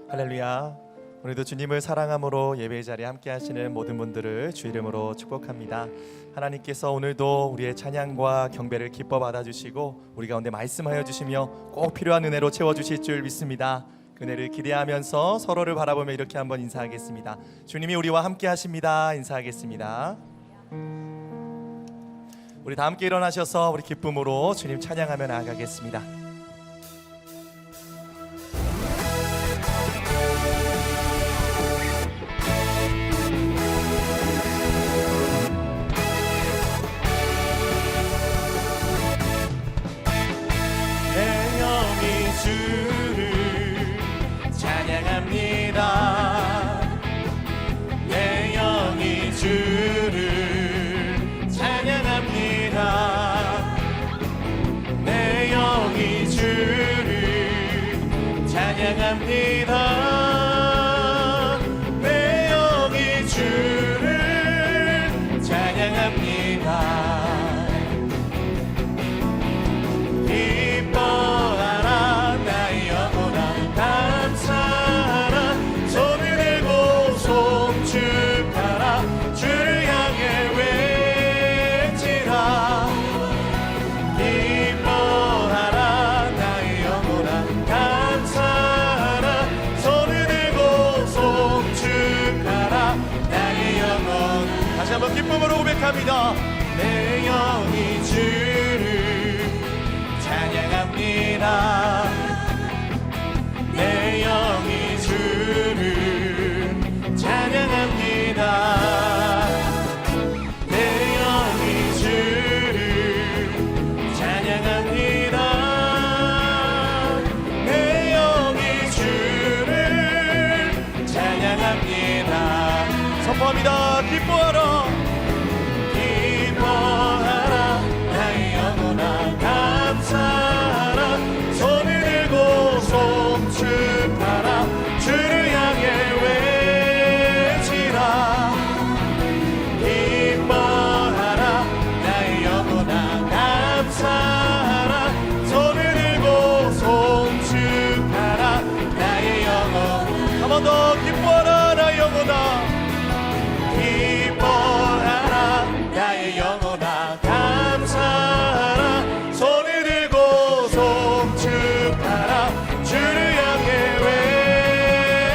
할렐루야. 오늘도 주님을 사랑함으로 예배 자리에 함께 하시는 모든 분들을 주 이름으로 축복합니다. 하나님께서 오늘도 우리의 찬양과 경배를 기뻐 받아주시고 우리 가운데 말씀하여 주시며 꼭 필요한 은혜로 채워주실 줄 믿습니다. 그 은혜를 기대하면서 서로를 바라보며 이렇게 한번 인사하겠습니다. 주님이 우리와 함께 하십니다. 인사하겠습니다. 우리 다 함께 일어나셔서 우리 기쁨으로 주님 찬양하며 나아가겠습니다. 내 영이 주를 찬양합니다. 내 영이 주를 찬양합니다. 내 영이 주를 찬양합니다. 기뻐하라 나의 영혼아 감사하라 손을 들고 송축하라 주를 향해 외치라. 기뻐하라 나의 영혼아 감사하라 손을 들고 송축하라 나의 영혼. 다시 한번 기쁨으로 고백합니다. 내 영이 주를 찬양합니다. 내 영이 주를 찬양합니다. 내 영이 주를 찬양합니다. 내 영이 주를 찬양합니다. 선포합니다. 기뻐하라 기뻐하라 나의 영혼아 감사하라 손을 들고 송축하라 주를 향해 외치라. 기뻐하라 나의 영혼아 감사하라 손을 들고 송축하라 나의 영혼. 한 번 더 기뻐하라 나의 영혼아 기뻐하라 나의 영혼아 감사하라 손을 들고 송축하라 주를 향해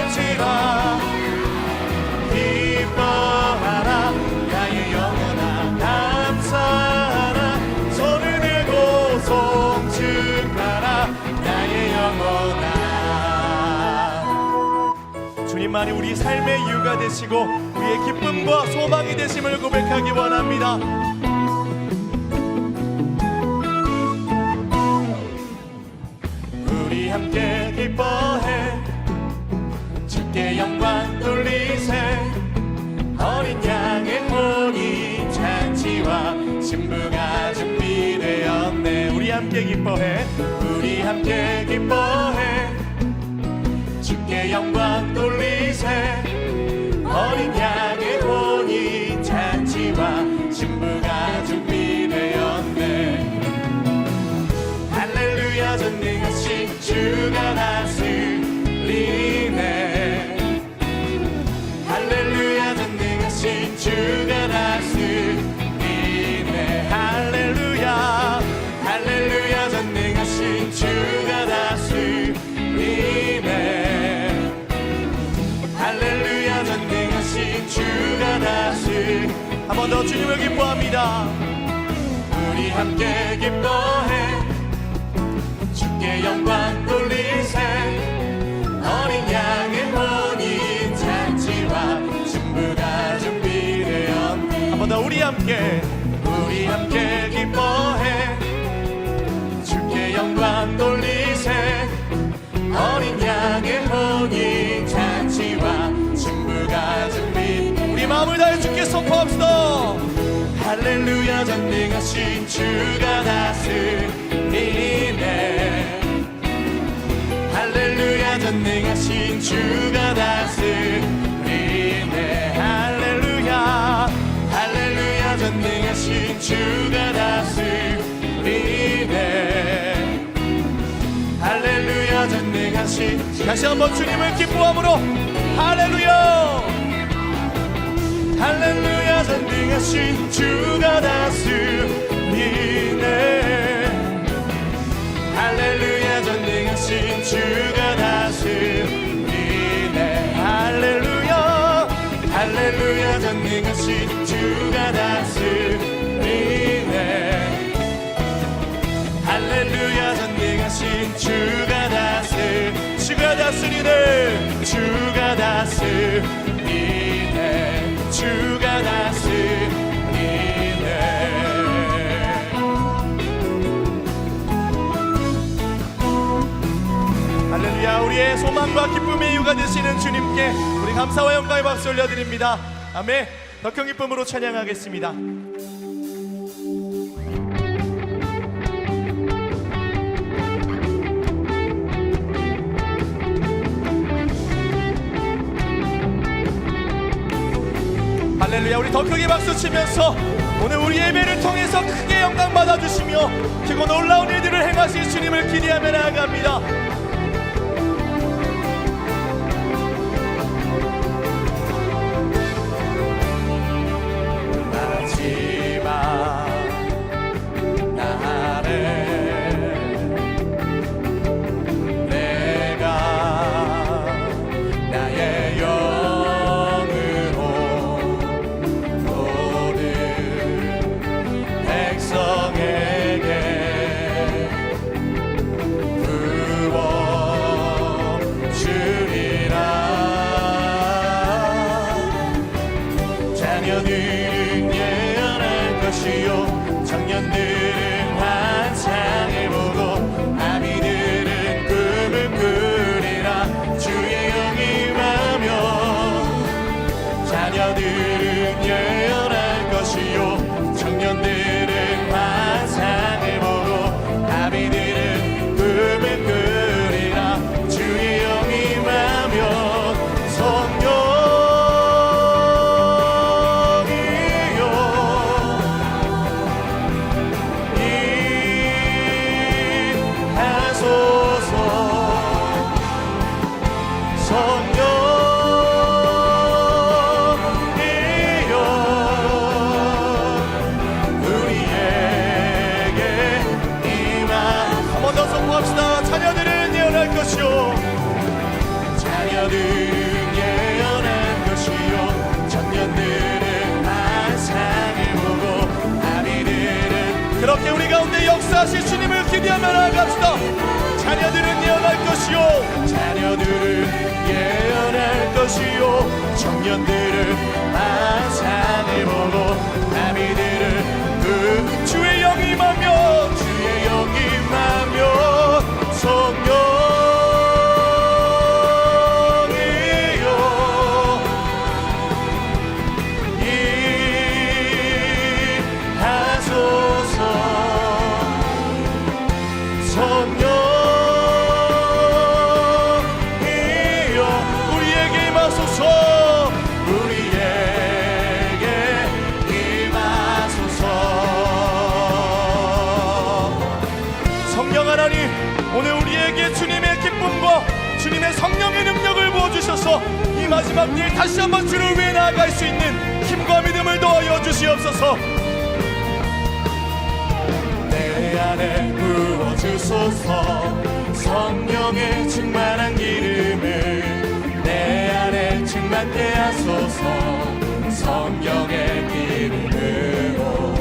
외치라. 기뻐하라 나의 영혼아 감사하라 손을 들고 송축하라 나의 영혼아. 주님만이 우리 삶의 이유가 되시고 우리의 기쁨과 소망이 되심을 고백하기 원합니다. 우리 함께 기뻐해 주께 영광 돌리세. 어린 양의 혼인 잔치와 신부가 준비되었네. 우리 함께 기뻐해 우리 함께 기뻐해 주께 영광 돌리세. 어린 양의 혼인 잔치와 신부가 준비되었네. 할렐루야 전능하신 주가 다스리네. 할렐루야 전능하신 주가 다스리네. 할렐루야 할렐루야 전능하신 주가 다스리네. 할렐루야 전능하신 주가 다스리네. 한 번 더 주님을 기뻐합니다. 우리 함께 기뻐해 주께 영광 돌리세. 어린 양의 혼인 잔치와 신부가 준비되었네. 한 번 더 우리 함께 기뻐해 주께 영광 돌리세. 어린 양의 혼인 잔치와 신부가 준비. 우리 마음을 다해 주께 선포합시다. 할렐루야 전능하신 주가 다스리네. 할렐루야 전능하신 주가 다스리네. 할렐루야 할렐루야 전능하신 주가 다스리네. 할렐루야 전능하신 능하신 다시 한번 주님을 기뻐함으로 할렐루야 할렐루야 전능하신 주가 다스리네 할렐루야 전능하신 주가 다스리네 할렐루야 할렐루야 전능하신 주가 다스리네 할렐루야 전능하신 주가 다스리네 주가 다스리네 주가 다스리네 할렐루야 우리의 소망과 기쁨의 이유가 되시는 주님께 우리 감사와 영광의 박수 올려드립니다. 아멘. 더 큰 기쁨으로 찬양하겠습니다. 할렐루야 우리 더 크게 박수 치면서 오늘 우리 예배를 통해서 크게 영광 받아주시며 크고 놀라운 일들을 행하실 주님을 기대하며 나아갑니다. 마지막 날에 내가 나의 영으로 모든 백성에게 부어주리라 자녀들은 예언할 것이요 청년들은 환상을 보고 아비들은 꿈을 꾸리라 주의 영이 임하며 자녀들은 예언할 것이요 청년들은 환상을 보고 아비들은 꿈을 꾸리라 주의 영이 임하며 성령이여 임하소서 성령이여 우리에게 임하 한 번 더 선포합시다. 자녀들은 예언할 것이요 자녀들은 예언할 것이요 청년들은 환상을 보고 아비들은 그렇게 우리 가운데 역사하실 주님을 기대하며 나아갑시다. 자녀들은 예언할 것이요 자녀들은 예언할 것이요 청년들은 환상을 보고 아비들은 주의 영이 임하며 주의 영이 임하며 성령이여 임하소서 성령이여 우리에게 임하소서. 우리에게 임하소서 성령 하나님 오늘 우리에게 주님의 기쁨과 주님의 성령의 능력을 부어주셔서 이 마지막 일 다시 한번 주를 위해 나아갈 수 있는 힘과 믿음을 더하여 주시옵소서. 내 안에 부어주소서 성령의 충만한 기름을 내 안에 충만케 하소서 성령의 기름으로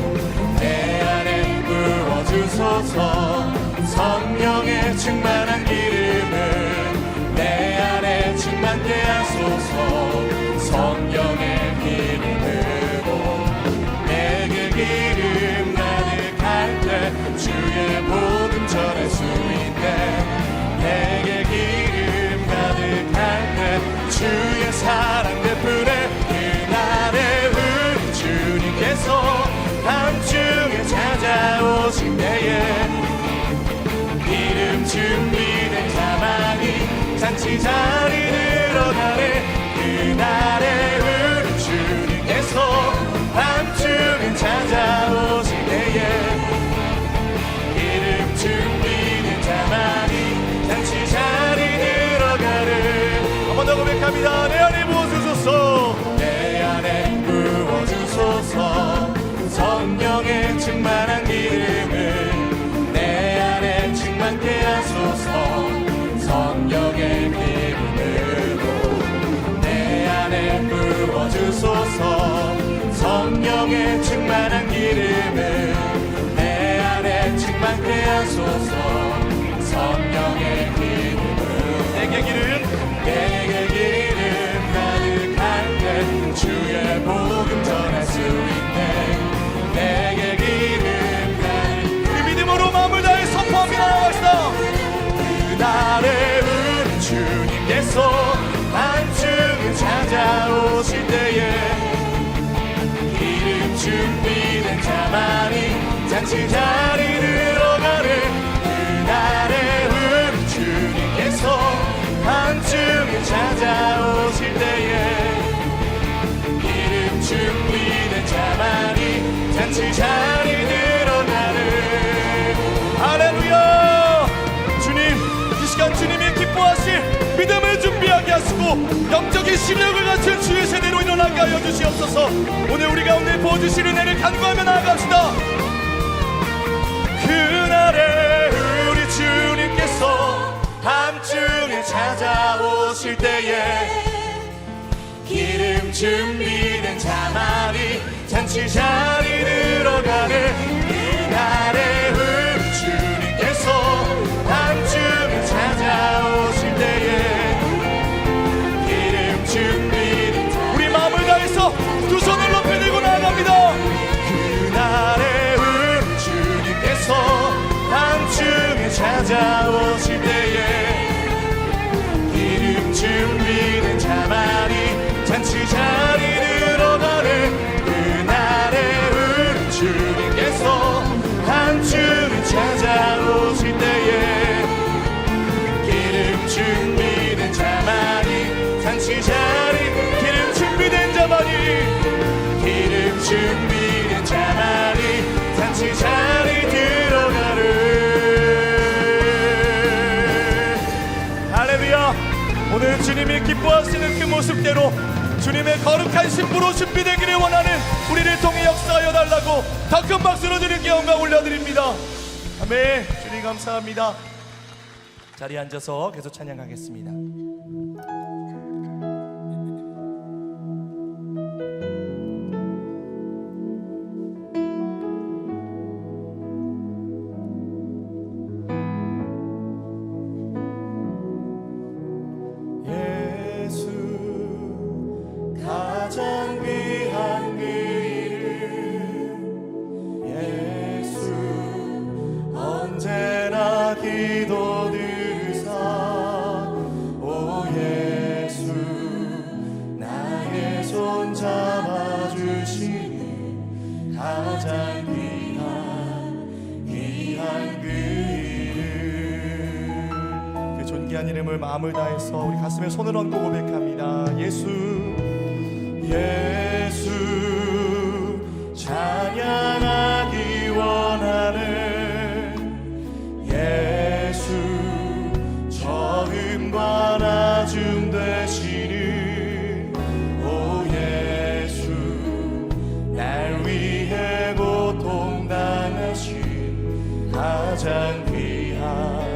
내 안에 부어주소서 성령의 충만한 기름을 내 안에 충만케 하소서 성령의 기름으로 내게 기름 가득할 때 주의 복음 전할 수 있네 내게 기름 가득할 때 주의 사랑 베푸네 그날에 우리 주님께서 밤중에 찾아오신 때에 기름 준비된 자만이 잔치 자리 들어가네 그날에 우리 주님께서 밤중에 찾아오실 때에 기름 준비된 자만이 잔치 자리 기름을 내 안에 충만케 하소서. 성령의 기름을 내게 기름 가득할 때 주의 복음 전할 수 있네. 내게 기름 가득 우리 믿음으로 마음을 다해 선포합니다. 나아갑시다. 그날에 우리 주님께서 한층을 찾아오실 때에 기름 준비된 자만이 잔치 자리 들어가는 그날에 우리 주님께서 한층을 찾아오실 때에 기름 준비된 자만이 잔치 자리 들어가는 할렐루야. 주님, 이 시간 주님이 기뻐하실 믿음을 준비하게 하시고 영적인 실력을 갖춘 주의 세대로 일어나게 하여 주시옵소서. 오늘 우리 가운데 부어주실 은혜를 간구하며 나아갑시다. 그날에 우리 주님께서 함중에 찾아오실 때에 기름 준비된 자만이 잔치 자리 들어가는 그날에 우리 주님께서 함중에 찾아오실 때에 기름 준비된 자만이 우리 마음을 다해서 두 손을 높이 들고 나아갑니다. 그날에 우리 주님께서 함중에 찾아오실 때에 기름 준비된 자만이 잔치 자리 들어가는 그날에 우리 주님께서 함중에 찾아오실 때에 기름 준비된 자만이 잔치 자리 기름 준비된 자만이 기름 준비된 자만이 잔치 자리 들어가는 할렐루야. 오늘 주님이 기뻐하시는 그 모습대로 주님의 거룩한 신부로 준비되기를 원하는 우리를 통해 역사하여 달라고 더 큰 박수로 주님께 영광 올려드립니다. 아멘. 주님 감사합니다. 자리에 앉아서 계속 찬양하겠습니다. 가장 귀한 그 이름 예수 언제나 기도 들으사 오 예수 나의 손 잡아주시는 가장 귀한 그 이름 그 존귀한 이름을 마음을 다해서 우리 가슴에 손을 얹고 고백합니다. 예수 찬양하기 원하는 예수 처음과 나중 되시는 오 예수 날 위해 고통당하신 가장 귀한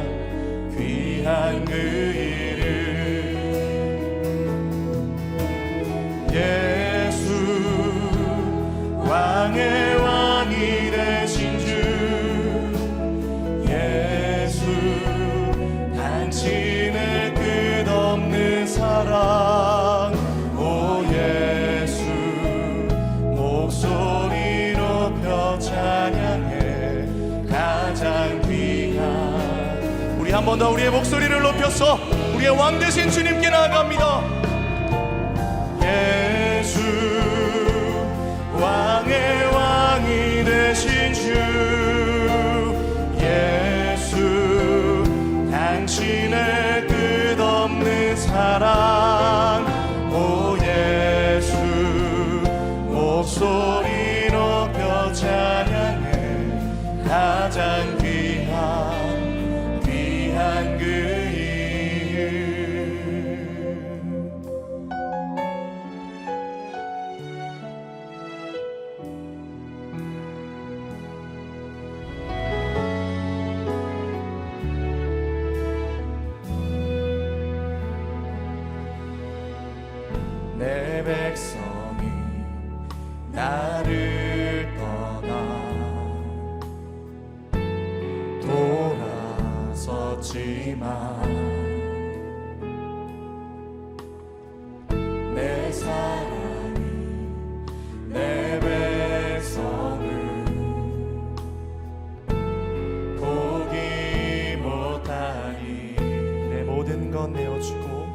그 이름 예수 왕의 왕이 되신 주 예수 당신의 끝없는 사랑 오 예수 목소리 높여 찬양해 가장 귀한 우리 한 번 더 우리의 목소리를 높여서 우리의 왕 되신 주님께 나아갑니다. 예수 왕의 왕이 되신 주 예수 당신의 끝없는 사랑 오 예수 목소리 높여 찬양해 가장 귀한 그 이름 돌아섰지만 내 사랑이 내 백성을 포기 못하니 내 모든 것 내어주고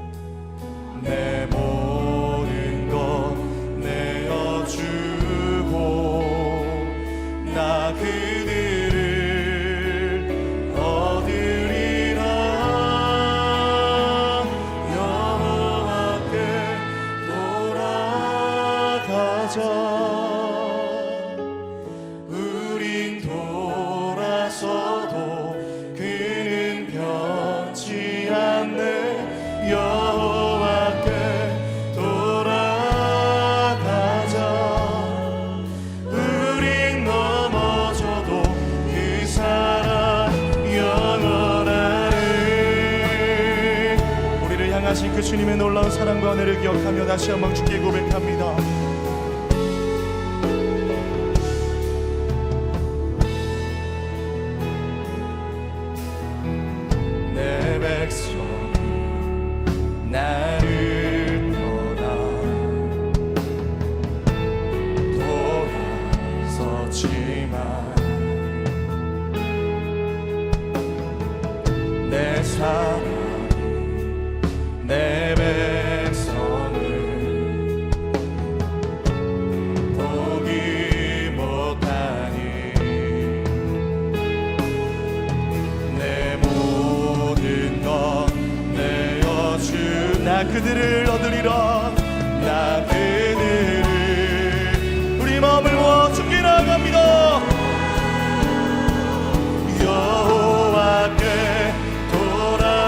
내 모든 것 내어주고 나 그들을 얻으리라. 여호와께 돌아가자. 우린 돌아서도 그는 변치 않네. 여호와께 돌아가자. 우린 넘어져도 그 사랑 영원하네. 우리를 향하신 그 주님의 놀라운 사랑과 은혜를 기억하며 다시 한번 주께 고백합니다. 내 백성 나를 떠나 돌아섰지만 내 사랑이 내 백성을 포기 못하니 내 모든 것 내어주. 나 그들을 얻으리라. 나 그들을 우리 마음을 모아 주께 나아갑니다. 여호와께 돌아가자.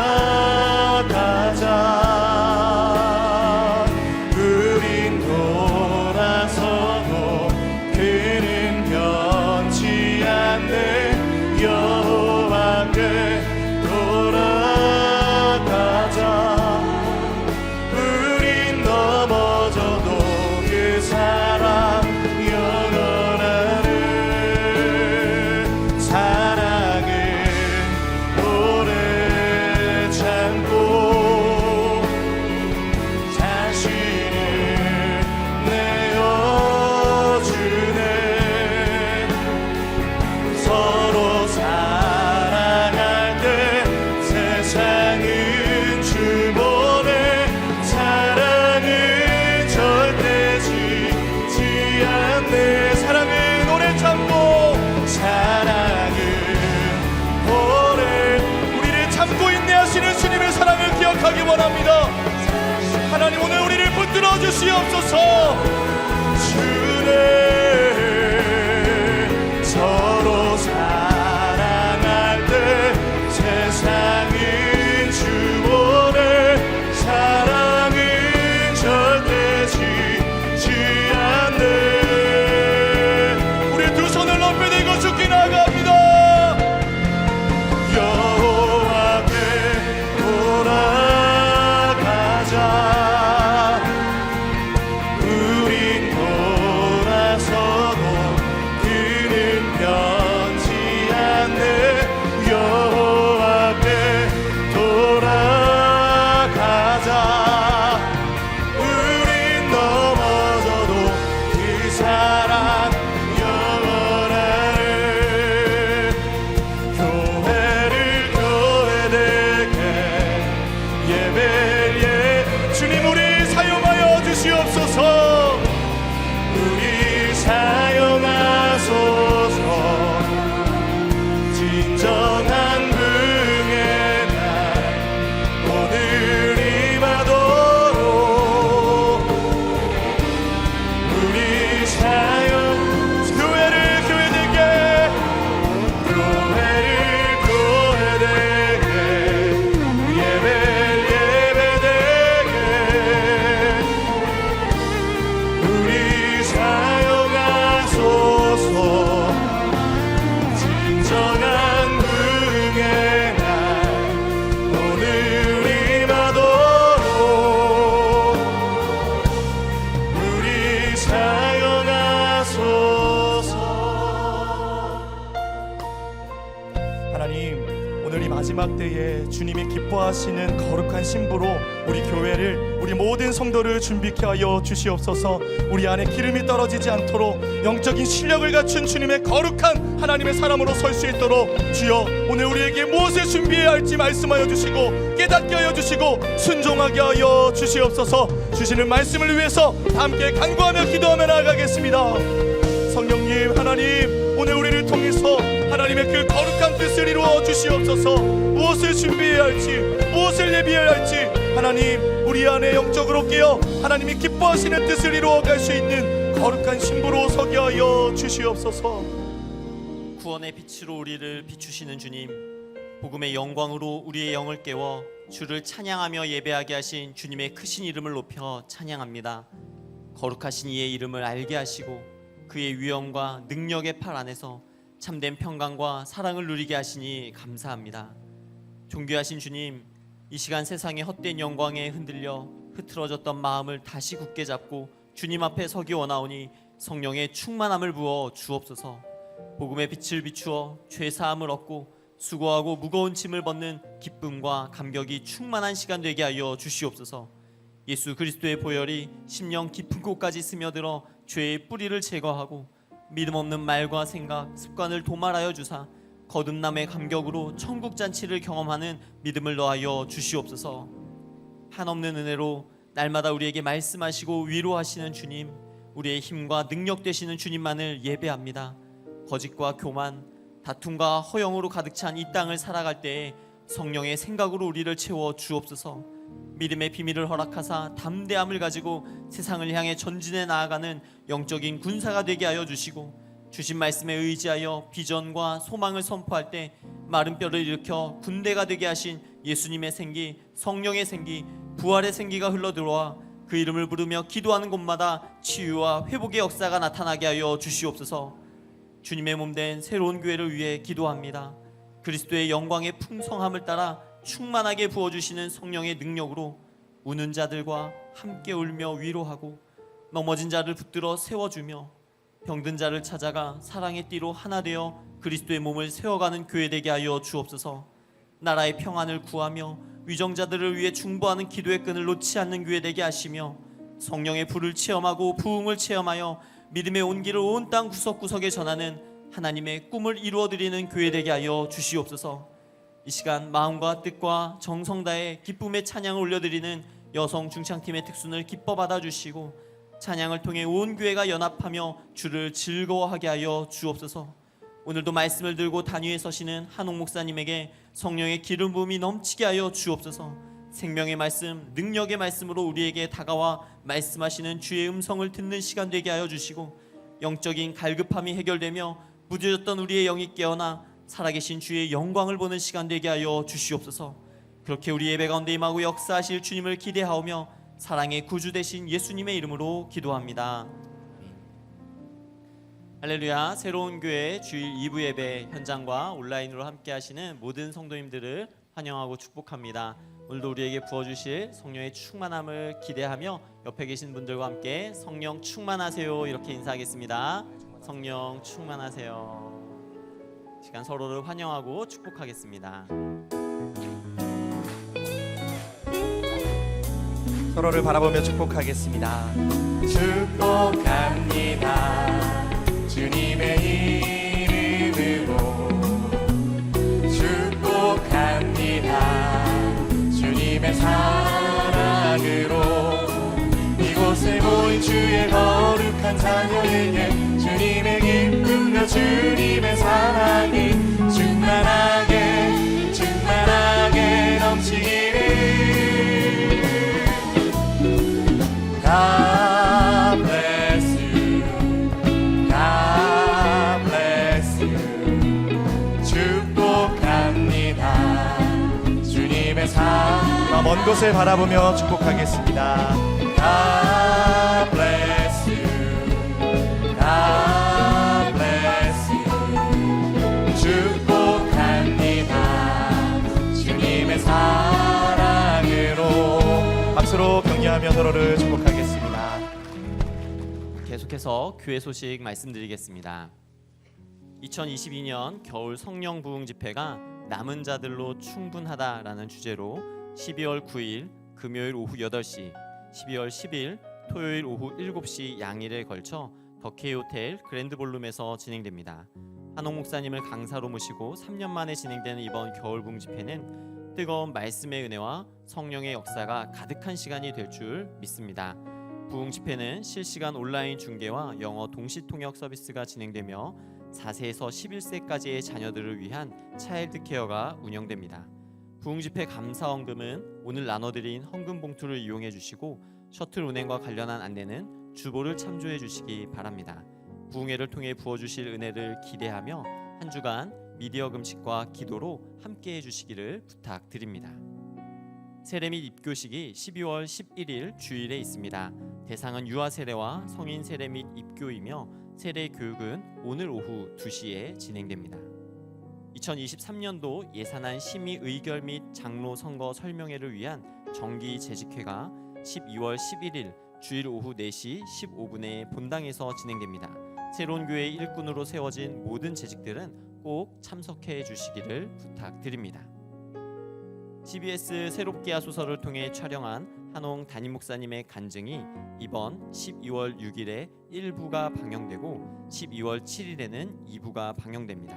우린 돌아서도 그는 변치 않네. 여호와께 돌아가자. 우린 넘어져도 그 사랑 영원하네. 사랑은 오래 참고 자신을 내어주네. 서로 사랑할 때 세상은 주보내. 사랑은 절대 지지 않네. 사랑은 오래 참고 사랑은 오래. 우리를 참고 인내하시는 주님의 사랑을 기억하기 원합니다. 하나님 오늘 우리를 붙들어 주시옵소서. 주네. 서로 사랑할 때 세상은 주보내. 사랑은 절대 지지 않네. 우리 두 손을 높이 들고 주께 나아갑니다. 여호와께 돌아가자. 우린 돌아서도 오늘 이 마지막 때에 주님이 기뻐하시는 거룩한 신부로 우리 교회를, 우리 모든 성도를 준비케 하여 주시옵소서. 우리 안에 기름이 떨어지지 않도록 영적인 실력을 갖춘 주님의 거룩한 하나님의 사람으로 설 수 있도록 주여 오늘 우리에게 무엇을 준비해야 할지 말씀하여 주시고 깨닫게 하여 주시고 순종하게 하여 주시옵소서. 주시는 말씀을 위해서 함께 간구하며 기도하며 나아가겠습니다. 성령님, 하나님, 오늘 우리를 통해서 하나님의 그 거룩한 뜻을 이루어 주시옵소서. 무엇을 준비해야 할지, 무엇을 예비해야 할지 하나님 우리 안에 영적으로 깨어 하나님이 기뻐하시는 뜻을 이루어갈 수 있는 거룩한 신부로 서게 하여 주시옵소서. 구원의 빛으로 우리를 비추시는 주님, 복음의 영광으로 우리의 영을 깨워 주를 찬양하며 예배하게 하신 주님의 크신 이름을 높여 찬양합니다. 거룩하신 이의 이름을 알게 하시고 그의 위엄과 능력의 팔 안에서 참된 평강과 사랑을 누리게 하시니 감사합니다. 존귀하신 주님, 이 시간 세상의 헛된 영광에 흔들려 흐트러졌던 마음을 다시 굳게 잡고 주님 앞에 서기 원하오니 성령의 충만함을 부어 주옵소서. 복음의 빛을 비추어 죄사함을 얻고 수고하고 무거운 짐을 벗는 기쁨과 감격이 충만한 시간 되게 하여 주시옵소서. 예수 그리스도의 보혈이 심령 깊은 곳까지 스며들어 죄의 뿌리를 제거하고 믿음 없는 말과 생각, 습관을 도말하여 주사 거듭남의 감격으로 천국 잔치를 경험하는 믿음을 더하여 주시옵소서. 한없는 은혜로 날마다 우리에게 말씀하시고 위로하시는 주님, 우리의 힘과 능력 되시는 주님만을 예배합니다. 거짓과 교만, 다툼과 허영으로 가득 찬 이 땅을 살아갈 때에 성령의 생각으로 우리를 채워 주옵소서. 믿음의 비밀을 허락하사 담대함을 가지고 세상을 향해 전진해 나아가는 영적인 군사가 되게 하여 주시고, 주신 말씀에 의지하여 비전과 소망을 선포할 때 마른 뼈를 일으켜 군대가 되게 하신 예수님의 생기, 성령의 생기, 부활의 생기가 흘러들어와 그 이름을 부르며 기도하는 곳마다 치유와 회복의 역사가 나타나게 하여 주시옵소서. 주님의 몸된 새로운 교회를 위해 기도합니다. 그리스도의 영광의 풍성함을 따라 충만하게 부어주시는 성령의 능력으로 우는 자들과 함께 울며 위로하고 넘어진 자를 붙들어 세워주며 병든 자를 찾아가 사랑의 띠로 하나 되어 그리스도의 몸을 세워가는 교회 되게 하여 주옵소서. 나라의 평안을 구하며 위정자들을 위해 중보하는 기도의 끈을 놓지 않는 교회 되게 하시며 성령의 불을 체험하고 부흥을 체험하여 믿음의 온기를 온 땅 구석구석에 전하는 하나님의 꿈을 이루어드리는 교회 되게 하여 주시옵소서. 이 시간 마음과 뜻과 정성 다해 기쁨의 찬양을 올려드리는 여성 중창팀의 특순을 기뻐 받아주시고 찬양을 통해 온 교회가 연합하며 주를 즐거워하게 하여 주옵소서. 오늘도 말씀을 들고 단위에 서시는 한옥 목사님에게 성령의 기름 부음이 넘치게 하여 주옵소서. 생명의 말씀, 능력의 말씀으로 우리에게 다가와 말씀하시는 주의 음성을 듣는 시간 되게 하여 주시고, 영적인 갈급함이 해결되며 무뎌졌던 우리의 영이 깨어나 살아계신 주의 영광을 보는 시간 되게 하여 주시옵소서. 그렇게 우리 예배 가운데 임하고 역사하실 주님을 기대하오며 사랑의 구주 되신 예수님의 이름으로 기도합니다. 할렐루야. 새로운 교회 주일 2부 예배 현장과 온라인으로 함께 하시는 모든 성도님들을 환영하고 축복합니다. 오늘도 우리에게 부어주실 성령의 충만함을 기대하며 옆에 계신 분들과 함께 성령 충만하세요 이렇게 인사하겠습니다. 성령 충만하세요. 시간 서로를 환영하고 축복하겠습니다. 서로를 바라보며 축복하겠습니다. 축복합니다. 주님의 이름으로 축복합니다. 주님의 사랑으로 이곳에 모인 주의 거룩한 자녀에게 주님의 기쁨과 주님의 사랑이 충만하게 충만하게 넘치기를. God bless you, God bless you. 축복합니다. 주님의 사랑 먼 곳을 바라보며 축복하겠습니다. God bless you, God bless you. 축복합니다. 주님의 사랑으로. 박수로 격려하며 서로를 축복하겠습니다. 계속해서 교회 소식 말씀드리겠습니다. 2022년 겨울 성령 부흥 집회가 남은 자들로 충분하다라는 주제로 12월 9일 금요일 오후 8시, 12월 10일 토요일 오후 7시 양일에 걸쳐 더케이 호텔 그랜드 볼룸에서 진행됩니다. 한옥 목사님을 강사로 모시고 3년 만에 진행되는 이번 겨울 부흥 집회는 뜨거운 말씀의 은혜와 성령의 역사가 가득한 시간이 될 줄 믿습니다. 부흥 집회는 실시간 온라인 중계와 영어 동시 통역 서비스가 진행되며 4세에서 11세까지의 자녀들을 위한 차일드 케어가 운영됩니다. 부흥 집회 감사헌금은 오늘 나눠드린 헌금 봉투를 이용해 주시고 셔틀 운행과 관련한 안내는 주보를 참조해 주시기 바랍니다. 부흥회를 통해 부어주실 은혜를 기대하며 한 주간 미디어 금식과 기도로 함께해 주시기를 부탁드립니다. 세례 및 입교식이 12월 11일 주일에 있습니다. 대상은 유아 세례와 성인 세례 및 입교이며 세례 교육은 오늘 오후 2시에 진행됩니다. 2023년도 예산안 심의 의결 및 장로 선거 설명회를 위한 정기 재직회가 12월 11일 주일 오후 4시 15분에 본당에서 진행됩니다. 새로운 교회 일꾼으로 세워진 모든 재직들은 꼭 참석해 주시기를 부탁드립니다. CBS 새롭게 하소서를 통해 촬영한 한홍 담임 목사님의 간증이 이번 12월 6일에 1부가 방영되고 12월 7일에는 2부가 방영됩니다.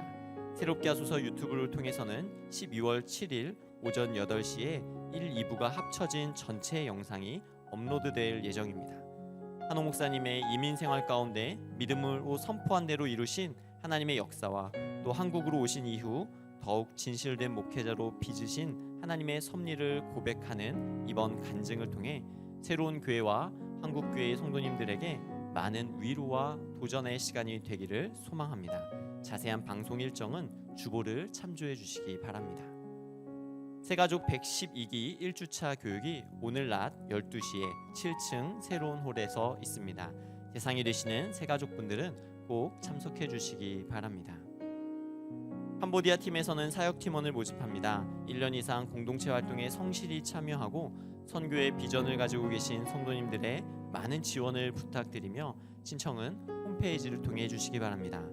새롭게 하소서 유튜브를 통해서는 12월 7일 오전 8시에 1, 2부가 합쳐진 전체 영상이 업로드될 예정입니다. 한홍 목사님의 이민 생활 가운데 믿음으로 선포한 대로 이루신 하나님의 역사와 또 한국으로 오신 이후 더욱 진실된 목회자로 빚으신 하나님의 섭리를 고백하는 이번 간증을 통해 새로운 교회와 한국교회의 성도님들에게 많은 위로와 도전의 시간이 되기를 소망합니다. 자세한 방송 일정은 주보를 참조해 주시기 바랍니다. 새가족 112기 1주차 교육이 오늘 낮 12시에 7층 새로운 홀에서 있습니다. 대상이 되시는 새가족분들은 꼭 참석해 주시기 바랍니다. 캄보디아 팀에서는 사역팀원을 모집합니다. 1년 이상 공동체 활동에 성실히 참여하고 선교의 비전을 가지고 계신 성도님들의 많은 지원을 부탁드리며 신청은 홈페이지를 통해 해주시기 바랍니다.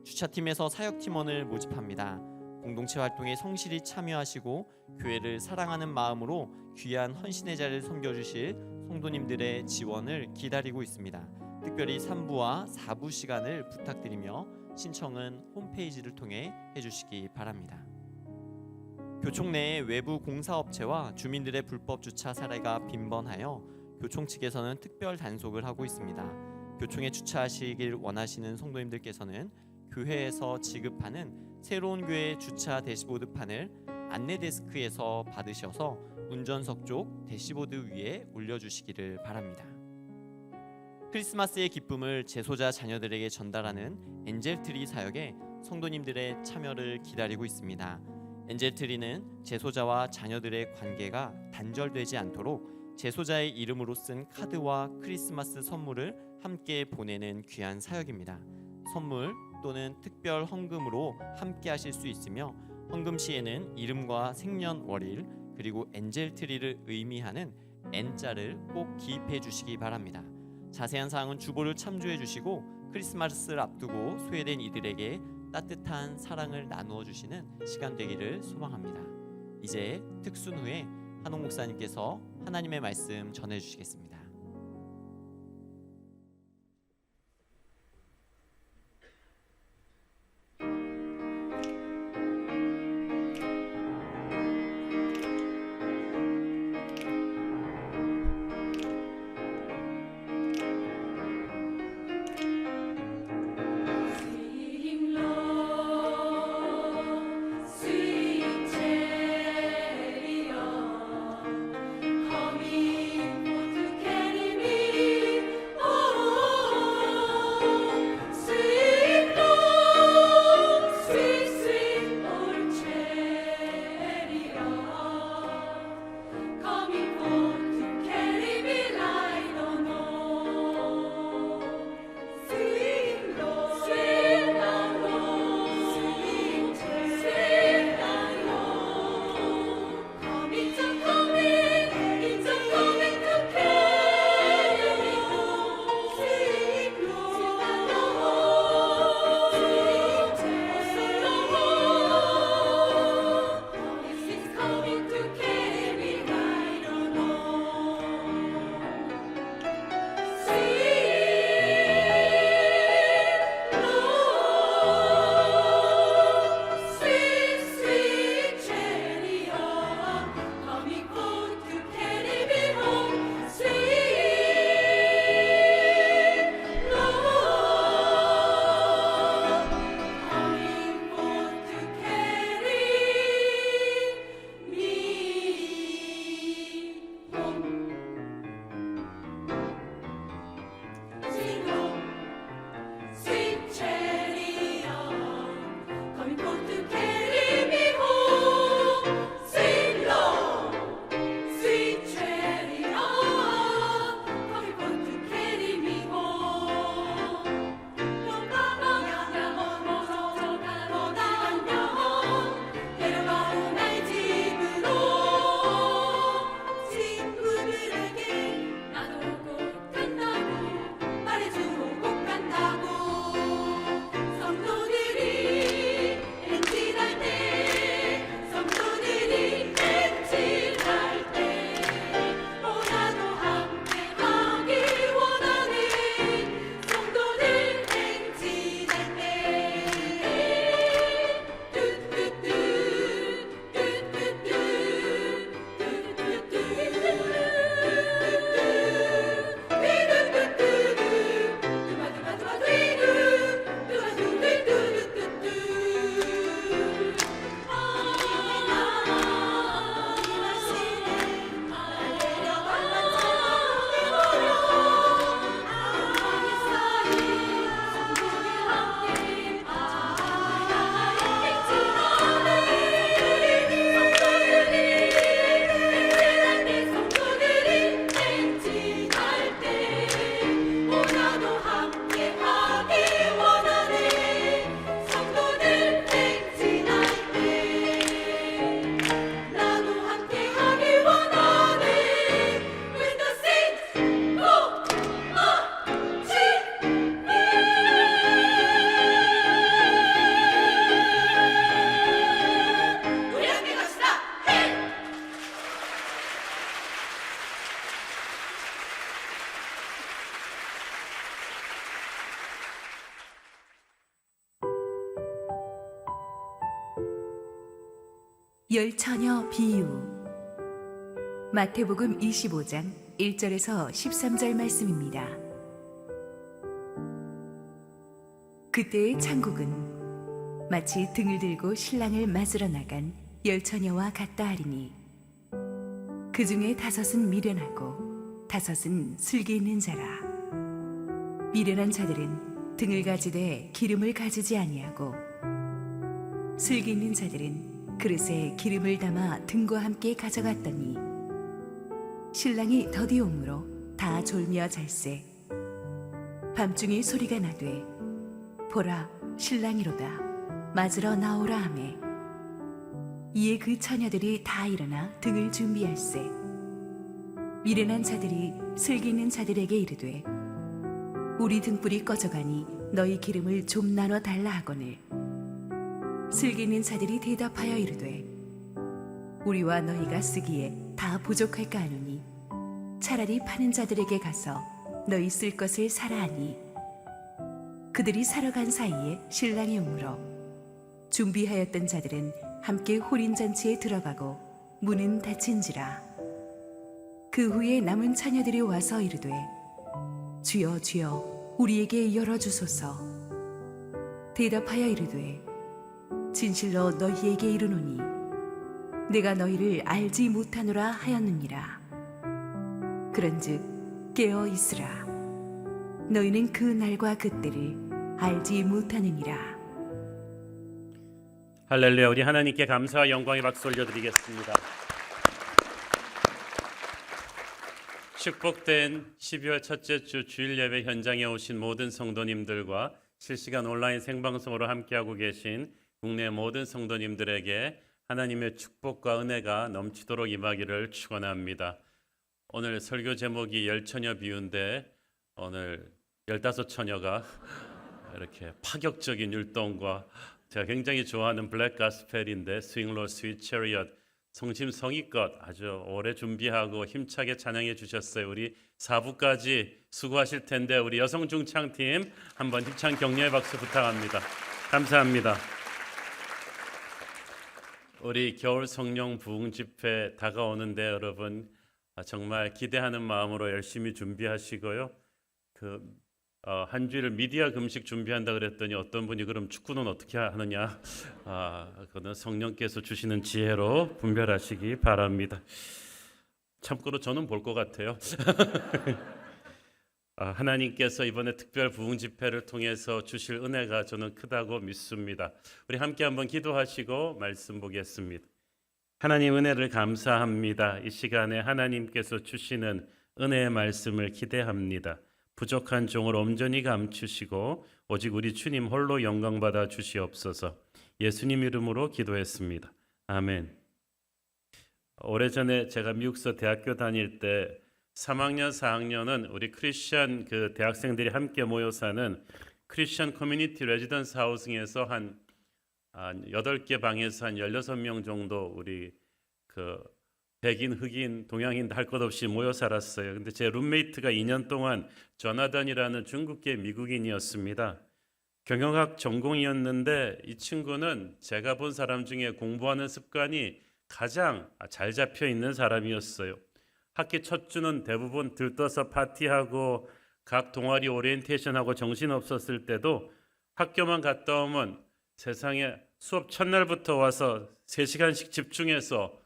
주차팀에서 사역팀원을 모집합니다. 공동체 활동에 성실히 참여하시고 교회를 사랑하는 마음으로 귀한 헌신의 자리를 섬겨주실 성도님들의 지원을 기다리고 있습니다. 특별히 3부와 4부 시간을 부탁드리며 신청은 홈페이지를 통해 해주시기 바랍니다. 교총 내에 외부 공사업체와 주민들의 불법 주차 사례가 빈번하여 교총 측에서는 특별 단속을 하고 있습니다. 교총에 주차하시길 원하시는 성도님들께서는 교회에서 지급하는 새로운 교회 주차 대시보드판을 안내 데스크에서 받으셔서 운전석 쪽 대시보드 위에 올려주시기를 바랍니다. 크리스마스의 기쁨을 제소자 자녀들에게 전달하는 엔젤트리 사역에 성도님들의 참여를 기다리고 있습니다. 엔젤트리는 제소자와 자녀들의 관계가 단절되지 않도록 제소자의 이름으로 쓴 카드와 크리스마스 선물을 함께 보내는 귀한 사역입니다. 선물 또는 특별 헌금으로 함께 하실 수 있으며 헌금 시에는 이름과 생년월일 그리고 엔젤트리를 의미하는 N자를 꼭 기입해 주시기 바랍니다. 자세한 사항은 주보를 참조해 주시고 크리스마스를 앞두고 소외된 이들에게 따뜻한 사랑을 나누어 주시는 시간 되기를 소망합니다. 이제 특순 후에 한홍 목사님께서 하나님의 말씀 전해 주시겠습니다. Sweet Savior, come in for to care. 열 처녀 비유. 마태복음 25장 1절에서 13절 말씀입니다. 그때의 천국은 마치 등을 들고 신랑을 맞으러 나간 열 처녀와 같다 하리니 그 중에 5은 미련하고 5은 슬기 있는 자라. 미련한 자들은 등을 가지되 기름을 가지지 아니하고 슬기 있는 자들은 그릇에 기름을 담아 등과 함께 가져갔더니 신랑이 더디 오므로 다 졸며 잘세. 밤중에 소리가 나되 보라 신랑이로다 맞으러 나오라 하매 이에 그 처녀들이 다 일어나 등을 준비할세. 미련한 자들이 슬기 있는 자들에게 이르되 우리 등불이 꺼져가니 너희 기름을 좀 나눠 달라 하거늘 슬기 있는 자들이 대답하여 이르되 우리와 너희가 쓰기에 다 부족할까 하노니 차라리 파는 자들에게 가서 너희 쓸 것을 사라 하니 그들이 사러 간 사이에 신랑이 오므로 준비하였던 자들은 함께 홀인잔치에 들어가고 문은 닫힌지라. 그 후에 남은 처녀들이 와서 이르되 주여 주여 우리에게 열어주소서. 대답하여 이르되 진실로 너희에게 이르노니 내가 너희를 알지 못하노라 하였느니라. 그런즉 깨어 있으라. 너희는 그 날과 그때를 알지 못하느니라. 할렐루야. 우리 하나님께 감사와 영광의 박수 올려드리겠습니다. 축복된 12월 첫째 주 주일 예배 현장에 오신 모든 성도님들과 실시간 온라인 생방송으로 함께하고 계신 국내 모든 성도님들에게 하나님의 축복과 은혜가 넘치도록 임하기를 축원합니다. 오늘 설교 제목이 열 처녀 비유인데 오늘 15처녀가 이렇게 파격적인 율동과 제가 굉장히 좋아하는 블랙 가스펠인데 Swing Low Sweet Chariot 성심성의껏 아주 오래 준비하고 힘차게 찬양해 주셨어요. 우리 4부까지 수고하실 텐데 우리 여성 중창팀 한번 힘찬 격려의 박수 부탁합니다. 감사합니다. 우리 겨울 성령 부흥 집회 다가오는데 여러분 정말 기대하는 마음으로 열심히 준비하시고요. 한 주일 미디어 금식 준비한다 그랬더니 어떤 분이 그럼 축구는 어떻게 하느냐? 그거는 성령께서 주시는 지혜로 분별하시기 바랍니다. 참고로 저는 볼 것 같아요. 하나님께서 이번에 특별 부흥 집회를 통해서 주실 은혜가 저는 크다고 믿습니다. 우리 함께 한번 기도하시고 말씀 보겠습니다. 하나님 은혜를 감사합니다. 이 시간에 하나님께서 주시는 은혜의 말씀을 기대합니다. 부족한 종을 온전히 감추시고 오직 우리 주님 홀로 영광 받아 주시옵소서. 예수님 이름으로 기도했습니다. 아멘. 오래전에 제가 미국서 대학교 다닐 때 3학년, 4학년은 우리 크리스천 대학생들이 함께 모여 사는 크리스천 커뮤니티 레지던스 하우싱에서 한 8개 방에서 한 16명 정도 우리 백인, 흑인, 동양인 할 것 없이 모여 살았어요. 근데 제 룸메이트가 2년 동안 조나단이라는 중국계 미국인이었습니다. 경영학 전공이었는데 이 친구는 제가 본 사람 중에 공부하는 습관이 가장 잘 잡혀 있는 사람이었어요. 학기 첫 주는 대부분 들떠서 파티하고 각 동아리 오리엔테이션하고 정신없었을 때도 학교만 갔다 오면 세상에 수업 첫날부터 와서 3시간씩 집중해서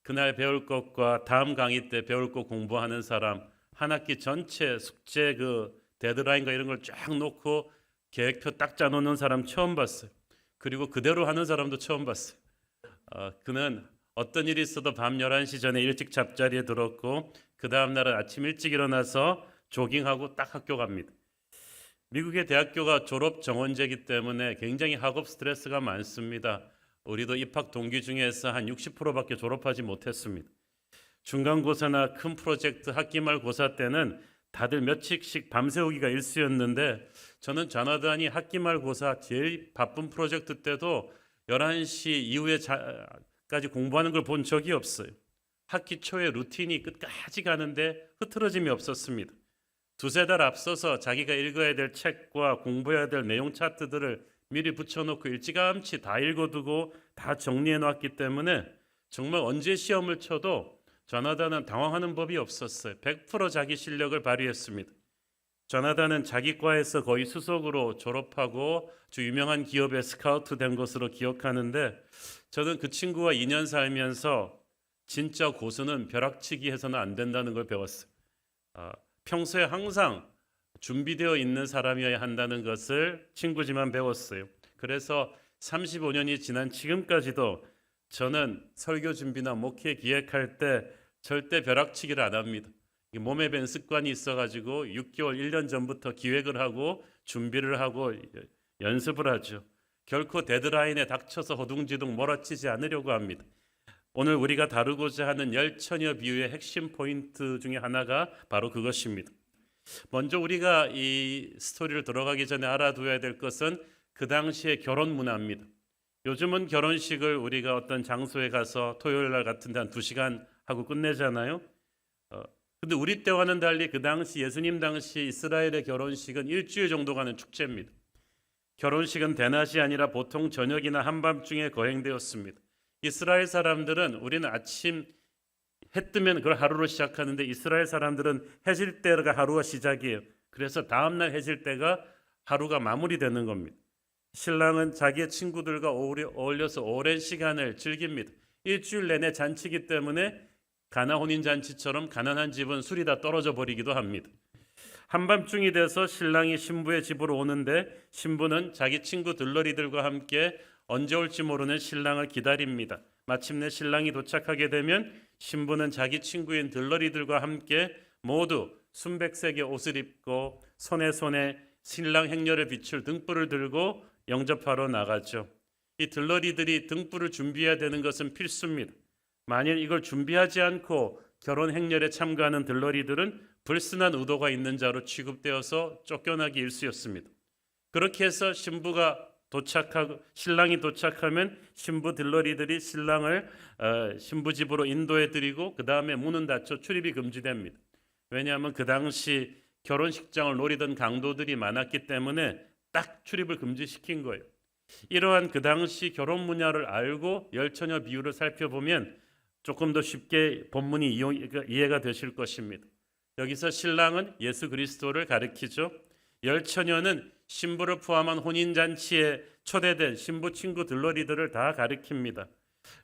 그날 배울 것과 다음 강의 때 배울 것 공부하는 사람, 한 학기 전체 숙제 데드라인과 이런 걸 쫙 놓고 계획표 딱 짜놓는 사람 처음 봤어요. 그리고 그대로 하는 사람도 처음 봤어요. 그는 어떤 일이 있어도 밤 11시 전에 일찍 잠자리에 들었고 그 다음 날은 아침 일찍 일어나서 조깅하고 딱 학교 갑니다. 미국의 대학교가 졸업 정원제이기 때문에 굉장히 학업 스트레스가 많습니다. 우리도 입학 동기 중에서 한 60%밖에 졸업하지 못했습니다. 중간고사나 큰 프로젝트 학기말 고사 때는 다들 며칠씩 밤새우기가 일쑤였는데 저는 자나단이 학기말 고사 제일 바쁜 프로젝트 때도 11시 이후에까지 공부하는 걸 본 적이 없어요. 학기 초에 루틴이 끝까지 가는데 흐트러짐이 없었습니다. 2-3달 앞서서 자기가 읽어야 될 책과 공부해야 될 내용 차트들을 미리 붙여놓고 일찌감치 다 읽어두고 다 정리해놨기 때문에 정말 언제 시험을 쳐도 조나단은 당황하는 법이 없었어요. 100% 자기 실력을 발휘했습니다. 조나단은 자기 과에서 거의 수석으로 졸업하고 아주 유명한 기업에 스카우트 된 것으로 기억하는데, 저는 그 친구와 2년 살면서 진짜 고수는 벼락치기 해서는 안 된다는 걸 배웠어요. 평소에 항상 준비되어 있는 사람이어야 한다는 것을 친구지만 배웠어요. 그래서 35년이 지난 지금까지도 저는 설교 준비나 목회 기획할 때 절대 벼락치기를 안 합니다. 몸에 밴 습관이 있어가지고 6개월, 1년 전부터 기획을 하고 준비를 하고 연습을 하죠. 결코 데드라인에 닥쳐서 허둥지둥 몰아치지 않으려고 합니다. 오늘 우리가 다루고자 하는 열처녀 비유의 핵심 포인트 중에 하나가 바로 그것입니다. 먼저 우리가 이 스토리를 들어가기 전에 알아둬야 될 것은 그 당시의 결혼 문화입니다. 요즘은 결혼식을 우리가 어떤 장소에 가서 토요일 날 같은 데 한 2시간 하고 끝내잖아요. 근데 우리 때와는 달리 그 당시 예수님 당시 이스라엘의 결혼식은 일주일 정도 가는 축제입니다. 결혼식은 대낮이 아니라 보통 저녁이나 한밤중에 거행되었습니다. 이스라엘 사람들은, 우리는 아침 해 뜨면 그걸 하루로 시작하는데 이스라엘 사람들은 해질 때가 하루가 시작이에요. 그래서 다음날 해질 때가 하루가 마무리되는 겁니다. 신랑은 자기의 친구들과 어울려서 오랜 시간을 즐깁니다. 일주일 내내 잔치기 때문에 가나 혼인잔치처럼 가난한 집은 술이 다 떨어져 버리기도 합니다. 한밤중이 돼서 신랑이 신부의 집으로 오는데 신부는 자기 친구 들러리들과 함께 언제 올지 모르는 신랑을 기다립니다. 마침내 신랑이 도착하게 되면 신부는 자기 친구인 들러리들과 함께 모두 순백색의 옷을 입고 손에 신랑 행렬을 비출 등불을 들고 영접하러 나가죠. 이 들러리들이 등불을 준비해야 되는 것은 필수입니다. 만일 이걸 준비하지 않고 결혼 행렬에 참가하는 들러리들은 불순한 의도가 있는 자로 취급되어서 쫓겨나기 일쑤였습니다. 그렇게 해서 신랑이 도착하면 신부 들러리들이 신랑을 신부 집으로 인도해 드리고 그 다음에 문은 닫혀 출입이 금지됩니다. 왜냐하면 그 당시 결혼식장을 노리던 강도들이 많았기 때문에 딱 출입을 금지시킨 거예요. 이러한 그 당시 결혼 문화를 알고 열처녀 비유를 살펴보면 조금 더 쉽게 본문이 이해가 되실 것입니다. 여기서 신랑은 예수 그리스도를 가리키죠. 열처녀는 신부를 포함한 혼인잔치에 초대된 신부 친구 들러리들을 다 가리킵니다.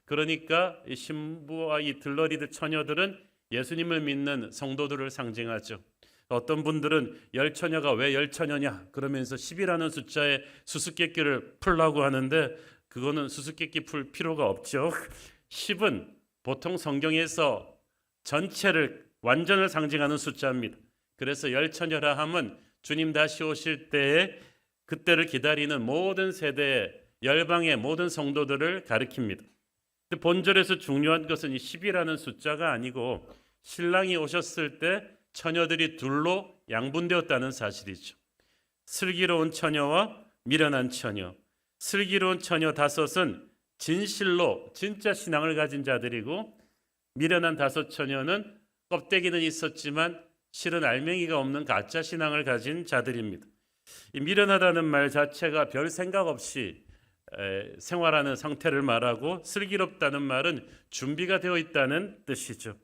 그러니까 이 신부와 이 들러리들 처녀들은 예수님을 믿는 성도들을 상징하죠. 어떤 분들은 열처녀가 왜 열처녀냐 그러면서 10이라는 숫자에 수수께끼를 풀라고 하는데 그거는 수수께끼 풀 필요가 없죠. 10은 보통 성경에서 전체를 완전을 상징하는 숫자입니다. 그래서 열처녀라 함은 주님 다시 오실 때에 그때를 기다리는 모든 세대의 열방의 모든 성도들을 가리킵니다. 근데 본절에서 중요한 것은 이 10이라는 숫자가 아니고 신랑이 오셨을 때 처녀들이 둘로 양분되었다는 사실이죠. 슬기로운 처녀와 미련한 처녀. 슬기로운 처녀 5은 진실로 진짜 신앙을 가진 자들이고, 미련한 5 처녀는 껍데기는 있었지만 실은 알맹이가 없는 가짜 신앙을 가진 자들입니다. 이 미련하다는 말 자체가 별 생각 없이 생활하는 상태를 말하고, 슬기롭다는 말은 준비가 되어 있다는 뜻이죠.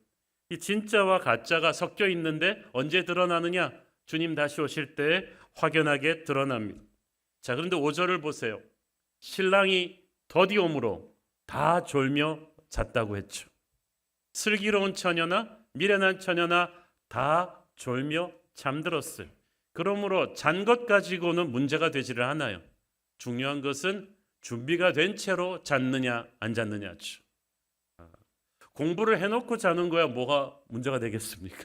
이 진짜와 가짜가 섞여 있는데 언제 드러나느냐? 주님 다시 오실 때 확연하게 드러납니다. 자, 그런데 5절을 보세요. 신랑이 더디옴으로 다 졸며 잤다고 했죠. 슬기로운 처녀나 미련한 처녀나 다 졸며 잠들었어요. 그러므로 잔 것 가지고는 문제가 되지를 않아요. 중요한 것은 준비가 된 채로 잤느냐 안 잤느냐죠. 공부를 해놓고 자는 거야 뭐가 문제가 되겠습니까?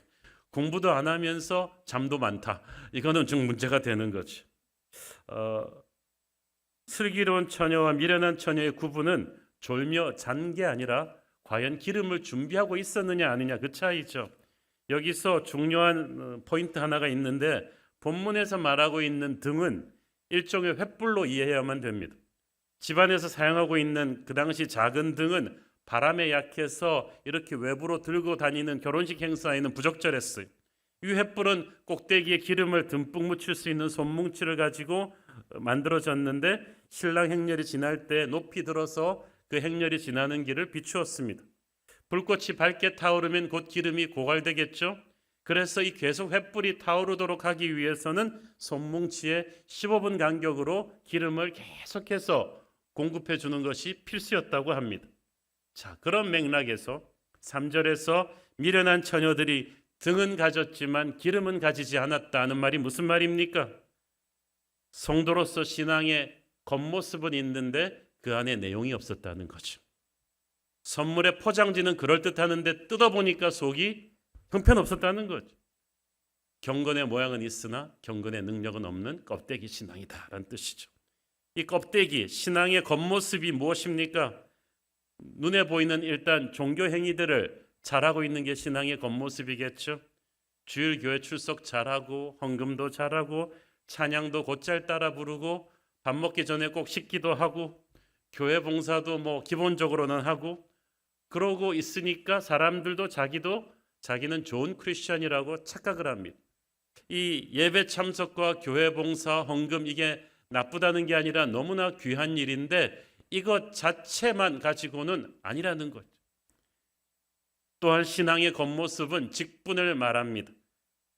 공부도 안 하면서 잠도 많다. 이거는 좀 문제가 되는 거죠. 슬기로운 처녀와 미련한 처녀의 구분은 졸며 잔 게 아니라 과연 기름을 준비하고 있었느냐 아니냐 그 차이죠. 여기서 중요한 포인트 하나가 있는데, 본문에서 말하고 있는 등은 일종의 횃불로 이해해야만 됩니다. 집안에서 사용하고 있는 그 당시 작은 등은 바람에 약해서 이렇게 외부로 들고 다니는 결혼식 행사에는 부적절했어요. 이 횃불은 꼭대기에 기름을 듬뿍 묻힐 수 있는 손뭉치를 가지고 만들어졌는데, 신랑 행렬이 지날 때 높이 들어서 그 행렬이 지나는 길을 비추었습니다. 불꽃이 밝게 타오르면 곧 기름이 고갈되겠죠. 그래서 이 계속 횃불이 타오르도록 하기 위해서는 손뭉치에 15분 간격으로 기름을 계속해서 공급해 주는 것이 필수였다고 합니다. 자, 그런 맥락에서 3절에서 미련한 처녀들이 등은 가졌지만 기름은 가지지 않았다는 말이 무슨 말입니까? 성도로서 신앙의 겉모습은 있는데 그 안에 내용이 없었다는 거죠. 선물의 포장지는 그럴듯하는데 뜯어보니까 속이 형편없었다는 거죠. 경건의 모양은 있으나 경건의 능력은 없는 껍데기 신앙이다 라는 뜻이죠. 이 껍데기 신앙의 겉모습이 무엇입니까? 눈에 보이는 일단 종교 행위들을 잘하고 있는 게 신앙의 겉모습이겠죠. 주일 교회 출석 잘하고 헌금도 잘하고 찬양도 곧잘 따라 부르고 밥 먹기 전에 꼭 씻기도 하고 교회 봉사도 뭐 기본적으로는 하고 그러고 있으니까 사람들도 자기는 좋은 크리스천이라고 착각을 합니다. 이 예배 참석과 교회 봉사, 헌금 이게 나쁘다는 게 아니라 너무나 귀한 일인데 이것 자체만 가지고는 아니라는 거죠. 또한 신앙의 겉모습은 직분을 말합니다.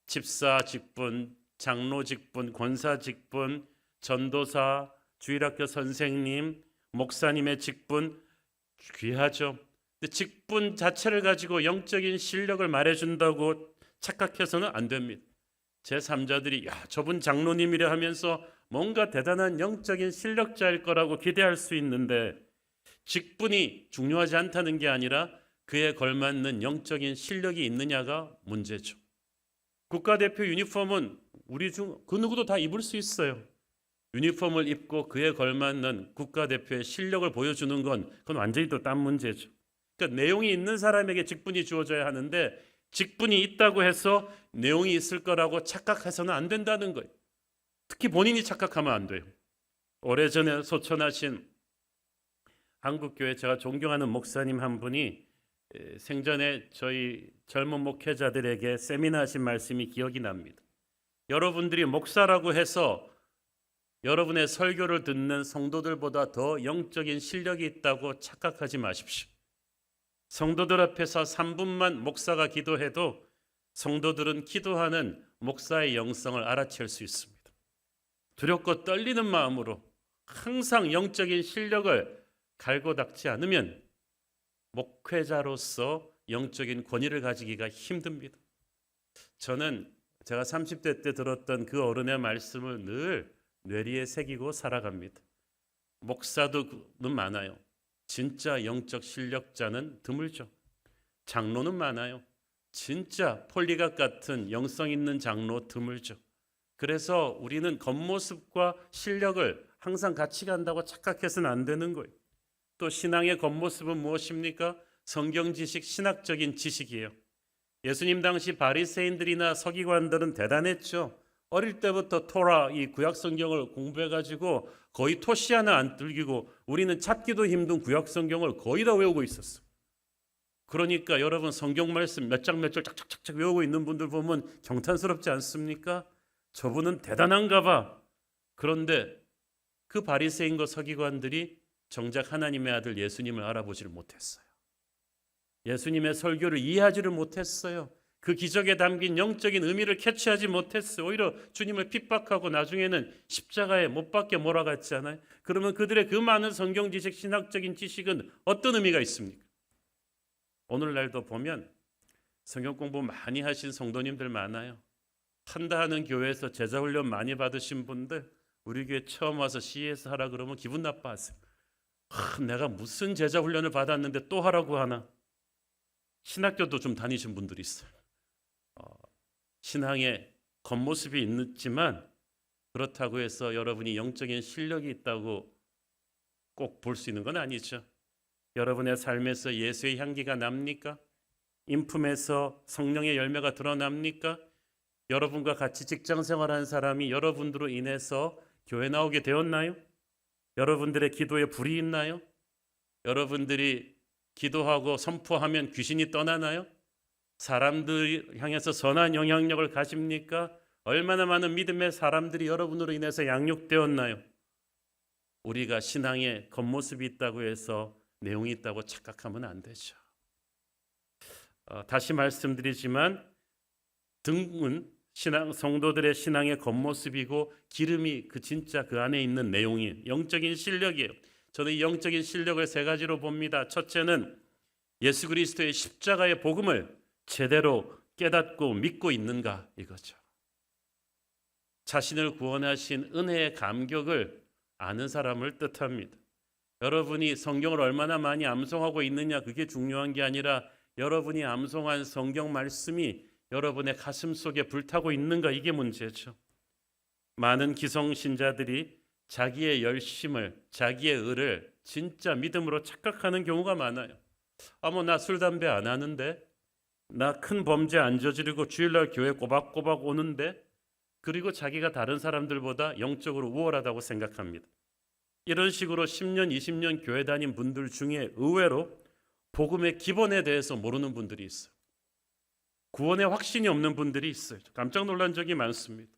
집사 직분, 장로 직분, 권사 직분, 전도사, 주일학교 선생님, 목사님의 직분 귀하죠. 직분 자체를 가지고 영적인 실력을 말해준다고 착각해서는 안 됩니다. 제3자들이 저분 장로님이라 하면서 뭔가 대단한 영적인 실력자일 거라고 기대할 수 있는데 직분이 중요하지 않다는 게 아니라 그에 걸맞는 영적인 실력이 있느냐가 문제죠. 국가대표 유니폼은 우리 중 그 누구도 다 입을 수 있어요. 유니폼을 입고 그에 걸맞는 국가대표의 실력을 보여주는 그건 완전히 또 딴 문제죠. 그러니까 내용이 있는 사람에게 직분이 주어져야 하는데 직분이 있다고 해서 내용이 있을 거라고 착각해서는 안 된다는 거예요. 특히 본인이 착각하면 안 돼요. 오래전에 소천하신 한국교회 제가 존경하는 목사님 한 분이 생전에 저희 젊은 목회자들에게 세미나 하신 말씀이 기억이 납니다. 여러분들이 목사라고 해서 여러분의 설교를 듣는 성도들보다 더 영적인 실력이 있다고 착각하지 마십시오. 성도들 앞에서 3분만 목사가 기도해도 성도들은 기도하는 목사의 영성을 알아챌 수 있습니다. 두렵고 떨리는 마음으로 항상 영적인 실력을 갈고 닦지 않으면 목회자로서 영적인 권위를 가지기가 힘듭니다. 저는 제가 30대 때 들었던 그 어른의 말씀을 늘 뇌리에 새기고 살아갑니다. 목사도는 많아요. 진짜 영적 실력자는 드물죠. 장로는 많아요. 진짜 폴리각 같은 영성 있는 장로 드물죠. 그래서 우리는 겉모습과 실력을 항상 같이 간다고 착각해서는 안 되는 거예요. 또 신앙의 겉모습은 무엇입니까? 성경 지식, 신학적인 지식이에요. 예수님 당시 바리새인들이나 서기관들은 대단했죠. 어릴 때부터 토라, 이 구약 성경을 공부해가지고 거의 토시 하나 안 뚫기고 우리는 찾기도 힘든 구약 성경을 거의 다 외우고 있었어. 그러니까 여러분 성경 말씀 몇 장 착착착 외우고 있는 분들 보면 경탄스럽지 않습니까? 저분은 대단한가 봐. 그런데 그 바리새인과 서기관들이 정작 하나님의 아들 예수님을 알아보지를 못했어요. 예수님의 설교를 이해하지를 못했어요. 그 기적에 담긴 영적인 의미를 캐치하지 못했어요. 오히려 주님을 핍박하고 나중에는 십자가에 못 박게 몰아갔잖아요. 그러면 그들의 그 많은 성경 지식, 신학적인 지식은 어떤 의미가 있습니까? 오늘날도 보면 성경 공부 많이 하신 성도님들 많아요. 한다하는 교회에서 제자훈련 많이 받으신 분들 우리 교회 처음 와서 CES 하라 그러면 기분 나빠하세요. 내가 무슨 제자훈련을 받았는데 또 하라고 하나. 신학교도 좀 다니신 분들이 있어요. 신앙의 겉모습이 있지만 그렇다고 해서 여러분이 영적인 실력이 있다고 꼭 볼 수 있는 건 아니죠. 여러분의 삶에서 예수의 향기가 납니까? 인품에서 성령의 열매가 드러납니까? 여러분과 같이 직장 생활하는 사람이 여러분들로 인해서 교회 나오게 되었나요? 여러분들의 기도에 불이 있나요? 여러분들이 기도하고 선포하면 귀신이 떠나나요? 사람들 향해서 선한 영향력을 가집니까? 얼마나 많은 믿음의 사람들이 여러분으로 인해서 양육되었나요? 우리가 신앙의 겉모습이 있다고 해서 내용이 있다고 착각하면 안 되죠. 다시 말씀드리지만 등은 신앙 성도들의 신앙의 겉모습이고 기름이 그 진짜 그 안에 있는 내용이 영적인 실력이에요. 저는 이 영적인 실력을 세 가지로 봅니다. 첫째는 예수 그리스도의 십자가의 복음을 제대로 깨닫고 믿고 있는가 이거죠. 자신을 구원하신 은혜의 감격을 아는 사람을 뜻합니다. 여러분이 성경을 얼마나 많이 암송하고 있느냐 그게 중요한 게 아니라 여러분이 암송한 성경 말씀이 여러분의 가슴 속에 불타고 있는가 이게 문제죠. 많은 기성신자들이 자기의 열심을 자기의 의를 진짜 믿음으로 착각하는 경우가 많아요. 나 술 담배 안 하는데 나 큰 범죄 안 저지르고 주일날 교회 꼬박꼬박 오는데 그리고 자기가 다른 사람들보다 영적으로 우월하다고 생각합니다. 이런 식으로 10년, 20년 교회 다닌 분들 중에 의외로 복음의 기본에 대해서 모르는 분들이 있어요. 구원의 확신이 없는 분들이 있어요. 깜짝 놀란 적이 많습니다.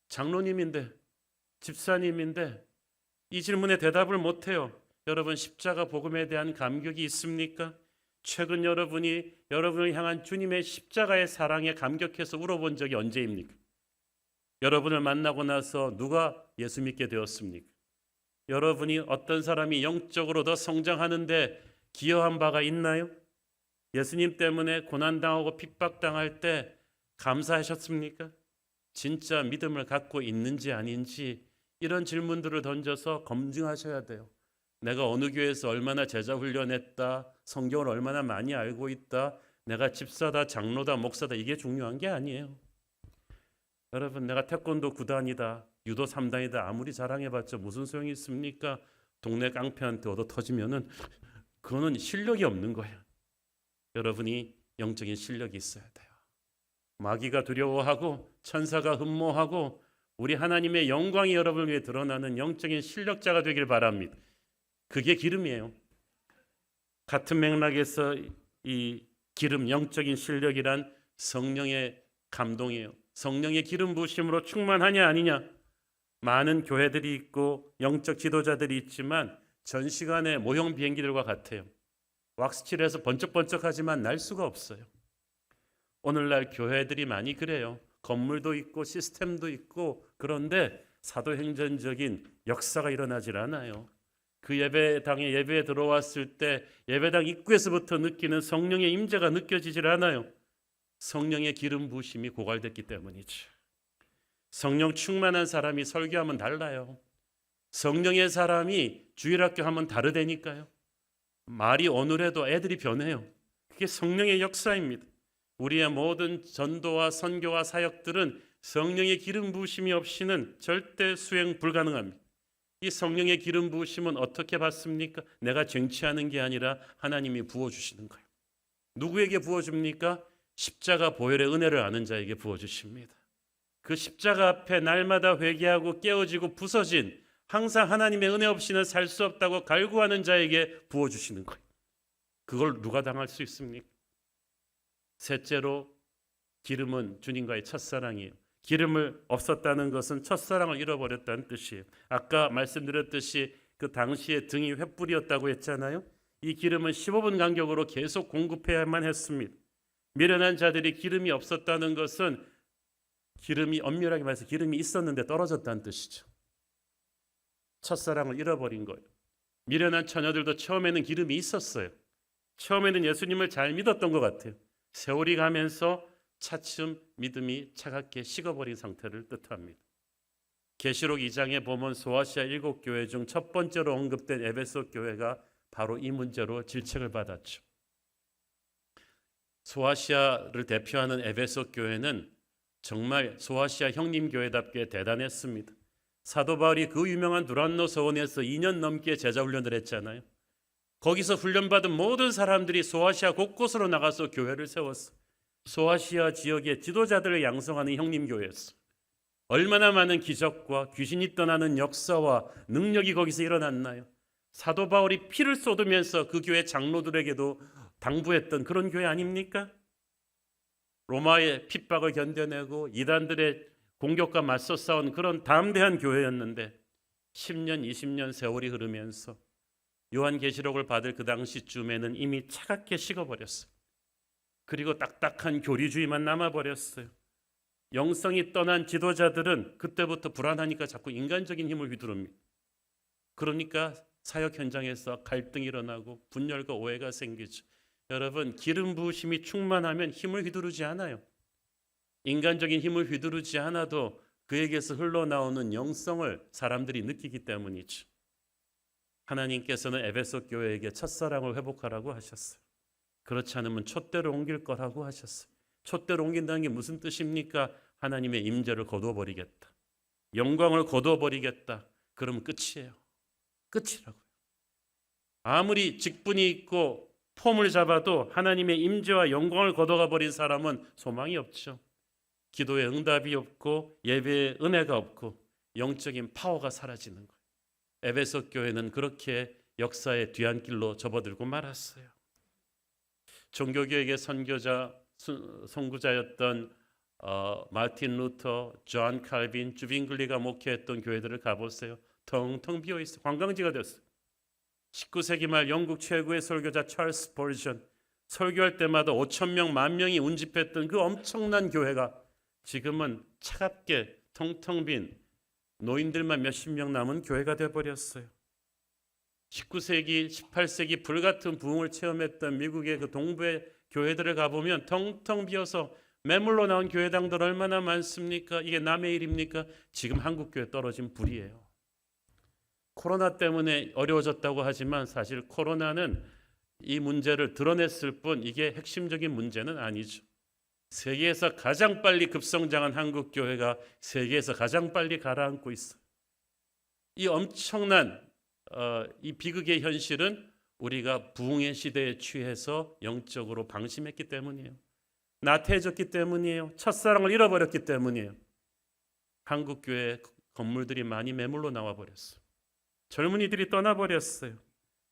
장로님인데, 집사님인데 이 질문에 대답을 못해요. 여러분 십자가 복음에 대한 감격이 있습니까? 최근 여러분을 향한 주님의 십자가의 사랑에 감격해서 울어본 적이 언제입니까? 여러분을 만나고 나서 누가 예수 믿게 되었습니까? 여러분이 어떤 사람이 영적으로 더 성장하는데 기여한 바가 있나요? 예수님 때문에 고난당하고 핍박당할 때 감사하셨습니까? 진짜 믿음을 갖고 있는지 아닌지 이런 질문들을 던져서 검증하셔야 돼요. 내가 어느 교회에서 얼마나 제자 훈련했다, 성경을 얼마나 많이 알고 있다, 내가 집사다, 장로다, 목사다 이게 중요한 게 아니에요. 여러분 내가 태권도 9단이다, 유도 3단이다 아무리 자랑해봤자 무슨 소용이 있습니까? 동네 깡패한테 얻어 터지면은 그거는 실력이 없는 거예요. 여러분이 영적인 실력이 있어야 돼요. 마귀가 두려워하고 천사가 흠모하고 우리 하나님의 영광이 여러분을 위해 드러나는 영적인 실력자가 되길 바랍니다. 그게 기름이에요. 같은 맥락에서 이 기름, 영적인 실력이란 성령의 감동이에요. 성령의 기름 부으심으로 충만하냐 아니냐. 많은 교회들이 있고 영적 지도자들이 있지만 전 시간에 모형 비행기들과 같아요. 왁스칠해서 번쩍번쩍하지만 날 수가 없어요. 오늘날 교회들이 많이 그래요. 건물도 있고 시스템도 있고 그런데 사도행전적인 역사가 일어나질 않아요. 그 예배당에 예배에 들어왔을 때 예배당 입구에서부터 느끼는 성령의 임재가 느껴지질 않아요. 성령의 기름 부으심이 고갈됐기 때문이죠. 성령 충만한 사람이 설교하면 달라요. 성령의 사람이 주일학교 하면 다르다니까요. 말이 어눌해도 애들이 변해요. 그게 성령의 역사입니다. 우리의 모든 전도와 선교와 사역들은 성령의 기름 부으심이 없이는 절대 수행 불가능합니다. 이 성령의 기름 부으심은 어떻게 받습니까? 내가 쟁취하는 게 아니라 하나님이 부어주시는 거예요. 누구에게 부어줍니까? 십자가 보혈의 은혜를 아는 자에게 부어주십니다. 그 십자가 앞에 날마다 회개하고 깨어지고 부서진 항상 하나님의 은혜 없이는 살 수 없다고 갈구하는 자에게 부어주시는 거예요. 그걸 누가 당할 수 있습니까? 셋째로 기름은 주님과의 첫사랑이에요. 기름을 없었다는 것은 첫사랑을 잃어버렸다는 뜻이에요. 아까 말씀드렸듯이 그 당시에 등이 횃불이었다고 했잖아요. 이 기름은 15분 간격으로 계속 공급해야만 했습니다. 미련한 자들이 기름이 없었다는 것은 기름이 엄밀하게 말해서 기름이 있었는데 떨어졌다는 뜻이죠. 첫사랑을 잃어버린 거예요. 미련한 처녀들도 처음에는 기름이 있었어요. 처음에는 예수님을 잘 믿었던 것 같아요. 세월이 가면서 차츰 믿음이 차갑게 식어버린 상태를 뜻합니다. 계시록 2장에 보면 소아시아 7교회 중 첫 번째로 언급된 에베소 교회가 바로 이 문제로 질책을 받았죠. 소아시아를 대표하는 에베소 교회는 정말 소아시아 형님교회답게 대단했습니다. 사도 바울이 그 유명한 두란노 서원에서 2년 넘게 제자 훈련을 했잖아요. 거기서 훈련받은 모든 사람들이 소아시아 곳곳으로 나가서 교회를 세웠어요. 소아시아 지역의 지도자들을 양성하는 형님교회였어요. 얼마나 많은 기적과 귀신이 떠나는 역사와 능력이 거기서 일어났나요? 사도 바울이 피를 쏟으면서 그 교회 장로들에게도 당부했던 그런 교회 아닙니까? 로마의 핍박을 견뎌내고 이단들의 공격과 맞서 싸운 그런 담대한 교회였는데 10년, 20년 세월이 흐르면서 요한계시록을 받을 그 당시쯤에는 이미 차갑게 식어버렸어요. 그리고 딱딱한 교리주의만 남아버렸어요. 영성이 떠난 지도자들은 그때부터 불안하니까 자꾸 인간적인 힘을 휘두릅니다. 그러니까 사역 현장에서 갈등이 일어나고 분열과 오해가 생기죠. 여러분, 기름 부으심이 충만하면 힘을 휘두르지 않아요. 인간적인 힘을 휘두르지 않아도 그에게서 흘러나오는 영성을 사람들이 느끼기 때문이죠. 하나님께서는 에베소 교회에게 첫사랑을 회복하라고 하셨어요. 그렇지 않으면 촛대로 옮길 거라고 하셨어요. 촛대로 옮긴다는 게 무슨 뜻입니까? 하나님의 임재를 거둬버리겠다. 영광을 거둬버리겠다. 그러면 끝이에요. 끝이라고요. 아무리 직분이 있고 폼을 잡아도 하나님의 임재와 영광을 거둬가 버린 사람은 소망이 없죠. 기도에 응답이 없고 예배에 은혜가 없고 영적인 파워가 사라지는 거예요. 에베소 교회는 그렇게 역사의 뒤안길로 접어들고 말았어요. 종교개혁의 선구자였던 마틴 루터, 존 칼빈, 주빙글리가 목회했던 교회들을 가보세요. 텅텅 비어있어요. 관광지가 됐어요. 19세기 말 영국 최고의 설교자 찰스 스퍼전, 설교할 때마다 5,000명, 10,000명이 운집했던 그 엄청난 교회가 지금은 차갑게 텅텅 빈 노인들만 몇십 명 남은 교회가 되어버렸어요. 19세기, 18세기 불같은 부흥을 체험했던 미국의 그 동부의 교회들을 가보면 텅텅 비어서 매물로 나온 교회당들 얼마나 많습니까? 이게 남의 일입니까? 지금 한국교회 떨어진 불이에요. 코로나 때문에 어려워졌다고 하지만 사실 코로나는 이 문제를 드러냈을 뿐 이게 핵심적인 문제는 아니죠. 세계에서 가장 빨리 급성장한 한국교회가 세계에서 가장 빨리 가라앉고 있어요. 이 엄청난 이 비극의 현실은 우리가 부흥의 시대에 취해서 영적으로 방심했기 때문이에요. 나태해졌기 때문이에요. 첫사랑을 잃어버렸기 때문이에요. 한국교회 건물들이 많이 매물로 나와버렸어요. 젊은이들이 떠나버렸어요.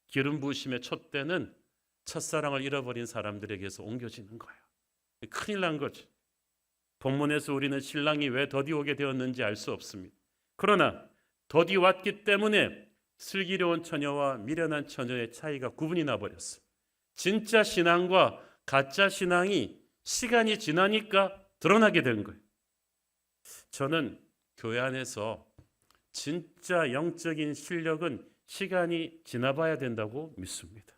기름 부으심의 촛대는 첫사랑을 잃어버린 사람들에게서 옮겨지는 거예요. 큰일 난 거죠. 본문에서 우리는 신랑이 왜 더디 오게 되었는지 알 수 없습니다. 그러나 더디 왔기 때문에 슬기로운 처녀와 미련한 처녀의 차이가 구분이 나버렸어요. 진짜 신앙과 가짜 신앙이 시간이 지나니까 드러나게 된 거예요. 저는 교회 안에서 진짜 영적인 실력은 시간이 지나봐야 된다고 믿습니다.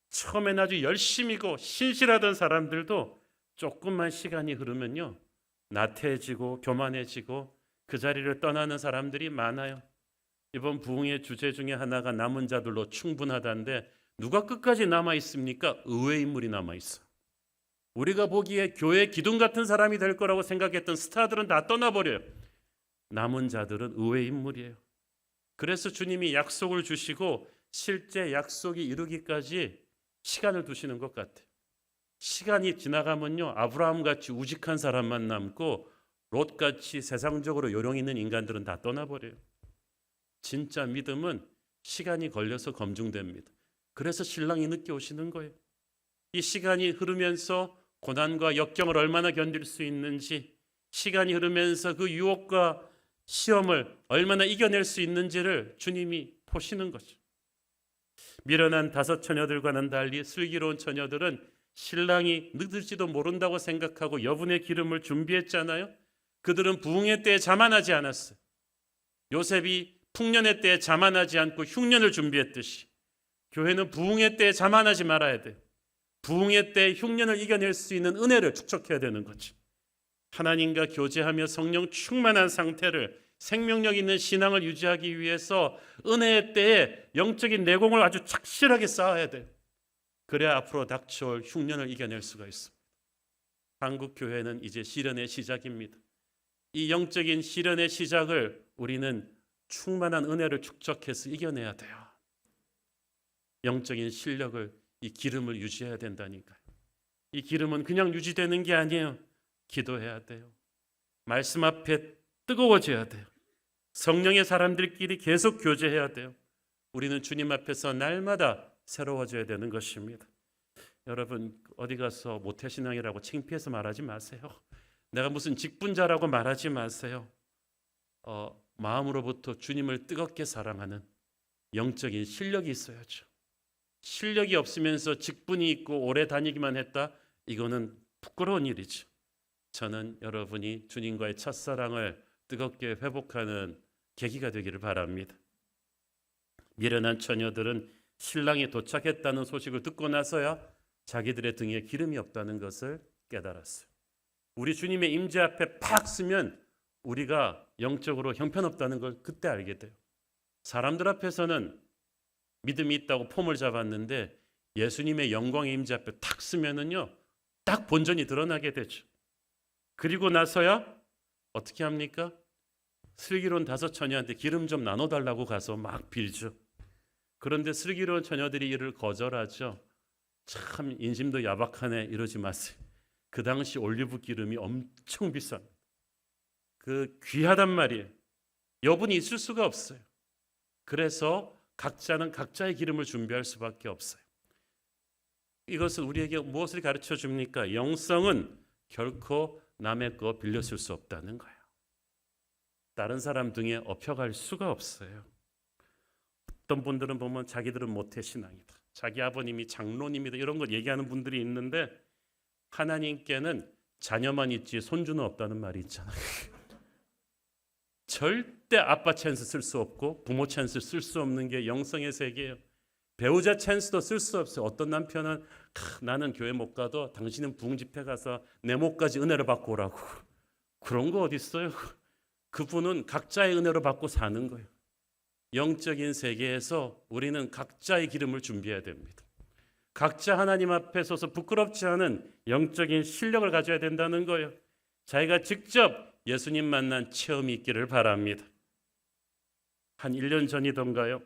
처음엔 아주 열심이고 신실하던 사람들도 조금만 시간이 흐르면요, 나태해지고 교만해지고 그 자리를 떠나는 사람들이 많아요. 이번 부흥의 주제 중에 하나가 남은 자들로 충분하다는데 누가 끝까지 남아 있습니까? 의외의 인물이 남아 있어. 우리가 보기에 교회 기둥 같은 사람이 될 거라고 생각했던 스타들은 다 떠나버려요. 남은 자들은 의외의 인물이에요. 그래서 주님이 약속을 주시고 실제 약속이 이루기까지 시간을 두시는 것 같아요. 시간이 지나가면요, 아브라함같이 우직한 사람만 남고 롯같이 세상적으로 요령 있는 인간들은 다 떠나버려요. 진짜 믿음은 시간이 걸려서 검증됩니다. 그래서 신랑이 늦게 오시는 거예요. 이 시간이 흐르면서 고난과 역경을 얼마나 견딜 수 있는지, 시간이 흐르면서 그 유혹과 시험을 얼마나 이겨낼 수 있는지를 주님이 보시는 거죠. 미련한 다섯 처녀들과는 달리 슬기로운 처녀들은 신랑이 늦을지도 모른다고 생각하고 여분의 기름을 준비했잖아요. 그들은 부흥의 때에 자만하지 않았어요. 요셉이 풍년의 때에 자만하지 않고 흉년을 준비했듯이 교회는 부흥의 때에 자만하지 말아야 돼요. 부흥의 때에 흉년을 이겨낼 수 있는 은혜를 축적해야 되는 거죠. 하나님과 교제하며 성령 충만한 상태를, 생명력 있는 신앙을 유지하기 위해서 은혜의 때에 영적인 내공을 아주 착실하게 쌓아야 돼요. 그래야 앞으로 닥쳐올 흉년을 이겨낼 수가 있습니다. 한국 교회는 이제 시련의 시작입니다. 이 영적인 시련의 시작을 우리는 충만한 은혜를 축적해서 이겨내야 돼요. 영적인 실력을, 이 기름을 유지해야 된다니까요. 이 기름은 그냥 유지되는 게 아니에요. 기도해야 돼요. 말씀 앞에 뜨거워져야 돼요. 성령의 사람들끼리 계속 교제해야 돼요. 우리는 주님 앞에서 날마다 새로워져야 되는 것입니다. 여러분, 어디 가서 모태신앙이라고 창피해서 말하지 마세요. 내가 무슨 직분자라고 말하지 마세요. 마음으로부터 주님을 뜨겁게 사랑하는 영적인 실력이 있어야죠. 실력이 없으면서 직분이 있고 오래 다니기만 했다? 이거는 부끄러운 일이죠. 저는 여러분이 주님과의 첫사랑을 뜨겁게 회복하는 계기가 되기를 바랍니다. 미련한 처녀들은 신랑이 도착했다는 소식을 듣고 나서야 자기들의 등에 기름이 없다는 것을 깨달았어요. 우리 주님의 임재 앞에 팍 쓰면 우리가 영적으로 형편없다는 걸 그때 알게 돼요. 사람들 앞에서는 믿음이 있다고 폼을 잡았는데 예수님의 영광의 임재 앞에 탁 쓰면은요, 딱 본전이 드러나게 되죠. 그리고 나서야 어떻게 합니까? 슬기로운 5 처녀한테 기름 좀 나눠달라고 가서 막 빌죠. 그런데 슬기로운 처녀들이 이를 거절하죠. 참 인심도 야박하네, 이러지 마세요. 그 당시 올리브 기름이 엄청 비쌉니다. 그 귀하단 말이에요. 여분이 있을 수가 없어요. 그래서 각자는 각자의 기름을 준비할 수밖에 없어요. 이것은 우리에게 무엇을 가르쳐 줍니까? 영성은 결코 남의 거 빌려 쓸 수 없다는 거예요. 다른 사람 등에 업혀갈 수가 없어요. 어떤 분들은 보면 자기들은 모태신앙이다, 자기 아버님이 장로님이다, 이런 걸 얘기하는 분들이 있는데 하나님께는 자녀만 있지 손주는 없다는 말이 있잖아요. 절대 아빠 찬스 쓸 수 없고 부모 찬스 쓸 수 없는 게 영성의 세계예요. 배우자 찬스도 쓸 수 없어요. 어떤 남편은 나는 교회 못 가도 당신은 부흥 집회 가서 내 목까지 은혜를 받고 오라고. 그런 거 어디 있어요? 그분은 각자의 은혜로 받고 사는 거예요. 영적인 세계에서 우리는 각자의 기름을 준비해야 됩니다. 각자 하나님 앞에 서서 부끄럽지 않은 영적인 실력을 가져야 된다는 거예요. 자기가 직접 예수님 만난 체험이 있기를 바랍니다. 한 1년 전이던가요,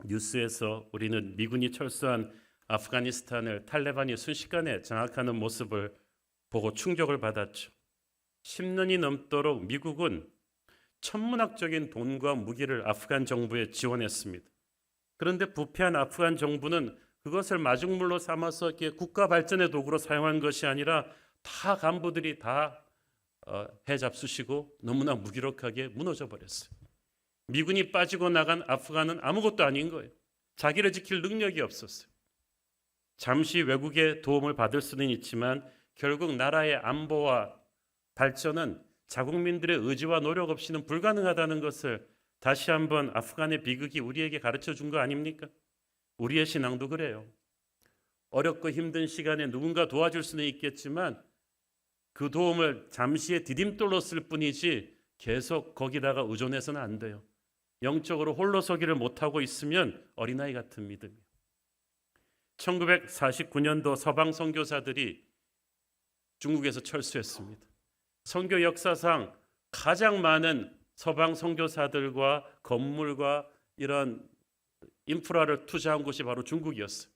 뉴스에서 우리는 미군이 철수한 아프가니스탄을 탈레반이 순식간에 장악하는 모습을 보고 충격을 받았죠. 10년이 넘도록 미국은 천문학적인 돈과 무기를 아프간 정부에 지원했습니다. 그런데 부패한 아프간 정부는 그것을 마중물로 삼아서 이렇게 국가 발전의 도구로 사용한 것이 아니라 다 간부들이 다 해잡수시고 너무나 무기력하게 무너져 버렸어요. 미군이 빠지고 나간 아프간은 아무것도 아닌 거예요. 자기를 지킬 능력이 없었어요. 잠시 외국의 도움을 받을 수는 있지만 결국 나라의 안보와 발전은 자국민들의 의지와 노력 없이는 불가능하다는 것을 다시 한번 아프간의 비극이 우리에게 가르쳐 준 거 아닙니까? 우리의 신앙도 그래요. 어렵고 힘든 시간에 누군가 도와줄 수는 있겠지만 그 도움을 잠시의 디딤돌로 쓸 뿐이지 계속 거기다가 의존해서는 안 돼요. 영적으로 홀로 서기를 못하고 있으면 어린아이 같은 믿음이에요. 1949년도 서방 선교사들이 중국에서 철수했습니다. 선교 역사상 가장 많은 서방 선교사들과 건물과 이런 인프라를 투자한 곳이 바로 중국이었어요.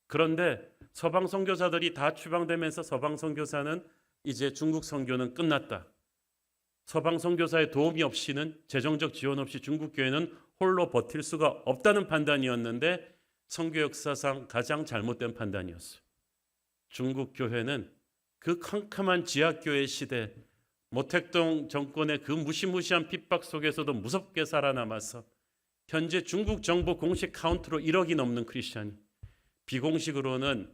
그런데 서방 선교사들이 다 추방되면서 서방 선교사는 이제 중국 선교는 끝났다. 서방 선교사의 도움이 없이는, 재정적 지원 없이 중국 교회는 홀로 버틸 수가 없다는 판단이었는데 선교 역사상 가장 잘못된 판단이었어요. 중국 교회는 그 캄캄한 지하교회 시대, 모택동 정권의 그 무시무시한 핍박 속에서도 무섭게 살아남아서 현재 중국 정부 공식 카운트로 1억이 넘는 크리스찬이, 비공식으로는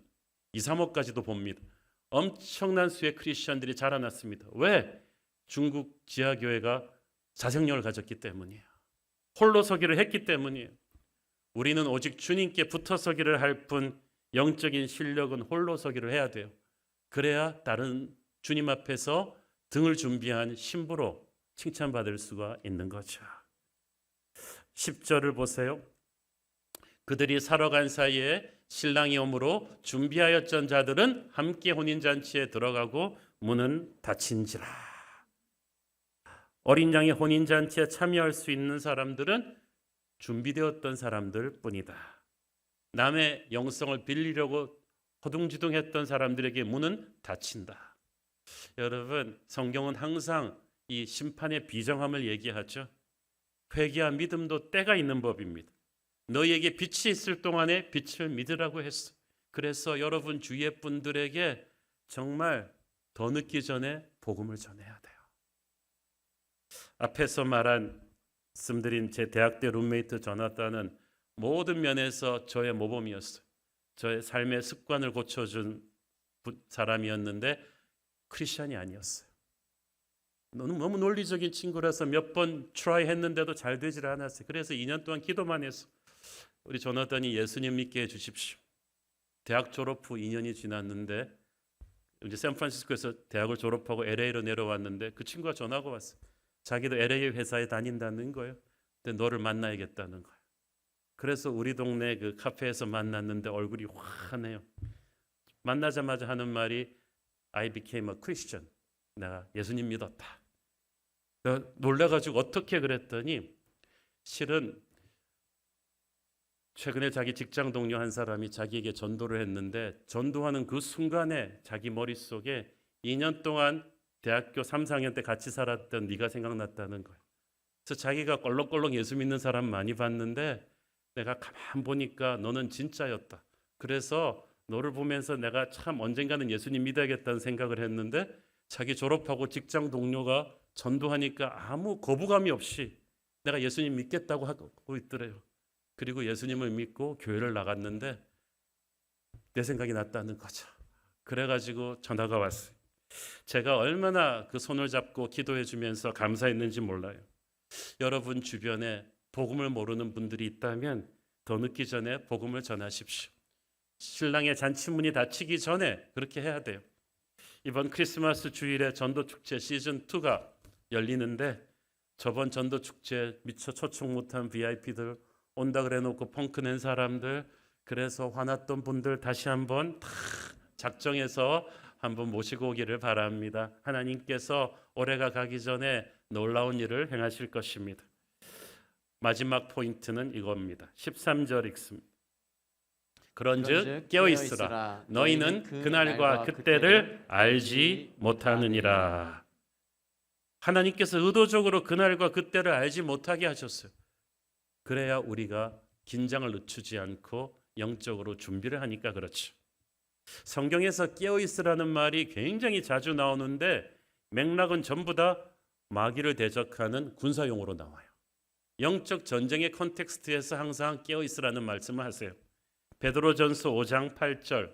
2, 3억까지도 봅니다. 엄청난 수의 크리스찬들이 자라났습니다. 왜? 중국 지하교회가 자생력을 가졌기 때문이에요. 홀로 서기를 했기 때문이에요. 우리는 오직 주님께 붙어 서기를 할 뿐 영적인 실력은 홀로 서기를 해야 돼요. 그래야 다른 주님 앞에서 등을 준비한 신부로 칭찬받을 수가 있는 거죠. 10절을 보세요. 그들이 살아간 사이에 신랑이 오므로 준비하였던 자들은 함께 혼인잔치에 들어가고 문은 닫힌지라. 어린 양의 혼인잔치에 참여할 수 있는 사람들은 준비되었던 사람들 뿐이다. 남의 영성을 빌리려고 허둥지둥했던 사람들에게 문은 닫힌다. 여러분, 성경은 항상 이 심판의 비정함을 얘기하죠. 회개와 믿음도 때가 있는 법입니다. 너희에게 빛이 있을 동안에 빛을 믿으라고 했어. 그래서 여러분 주위의 분들에게 정말 더 늦기 전에 복음을 전해야 돼요. 앞에서 말씀드린 제 대학 때 룸메이트 조나단은 모든 면에서 저의 모범이었어요. 저의 삶의 습관을 고쳐준 사람이었는데 크리스천이 아니었어요. 너무 논리적인 친구라서 몇 번 트라이 했는데도 잘 되질 않았어요. 그래서 2년 동안 기도만 했어. 우리 조나단이 예수님 믿게 해주십시오. 대학 졸업 후 2년이 지났는데 이제 샌프란시스코에서 대학을 졸업하고 LA로 내려왔는데 그 친구가 전화가 왔어요. 자기도 LA 회사에 다닌다는 거예요. 근데 너를 만나야겠다는 거예요. 그래서 우리 동네 그 카페에서 만났는데 얼굴이 환해요. 만나자마자 하는 말이 I became a Christian. 내가 예수님 믿었다. 내가 놀라가지고 어떻게 그랬더니 실은 최근에 자기 직장 동료 한 사람이 자기에게 전도를 했는데 전도하는 그 순간에 자기 머릿속에 2년 동안 대학교 3, 4학년 때 같이 살았던 네가 생각났다는 거예요. 그래서 자기가 껄렁껄렁 예수 믿는 사람 많이 봤는데 내가 가만 보니까 너는 진짜였다. 그래서 너를 보면서 내가 참 언젠가는 예수님 믿어야겠다는 생각을 했는데 자기 졸업하고 직장 동료가 전도하니까 아무 거부감이 없이 내가 예수님 믿겠다고 하고 있더래요. 그리고 예수님을 믿고 교회를 나갔는데 내 생각이 났다는 거죠. 그래가지고 전화가 왔어요. 제가 얼마나 그 손을 잡고 기도해 주면서 감사했는지 몰라요. 여러분 주변에 복음을 모르는 분들이 있다면 더 늦기 전에 복음을 전하십시오. 신랑의 잔치문이 닫히기 전에 그렇게 해야 돼요. 이번 크리스마스 주일에 전도축제 시즌2가 열리는데 저번 전도축제 미처 초청 못한 VIP들 온다 그래 놓고 펑크 낸 사람들 그래서 화났던 분들 다시 한번 다 작정해서 한번 모시고 오기를 바랍니다. 하나님께서 올해가 가기 전에 놀라운 일을 행하실 것입니다. 마지막 포인트는 이겁니다. 13절 읽습니다. 그런즉 깨어있으라 너희는 그날과 그때를 알지 못하느니라. 하나님께서 의도적으로 그날과 그때를 알지 못하게 하셨어요. 그래야 우리가 긴장을 늦추지 않고 영적으로 준비를 하니까 그렇죠. 성경에서 깨어있으라는 말이 굉장히 자주 나오는데 맥락은 전부 다 마귀를 대적하는 군사용어로 나와요. 영적 전쟁의 컨텍스트에서 항상 깨어있으라는 말씀을 하세요. 베드로전서 5장 8절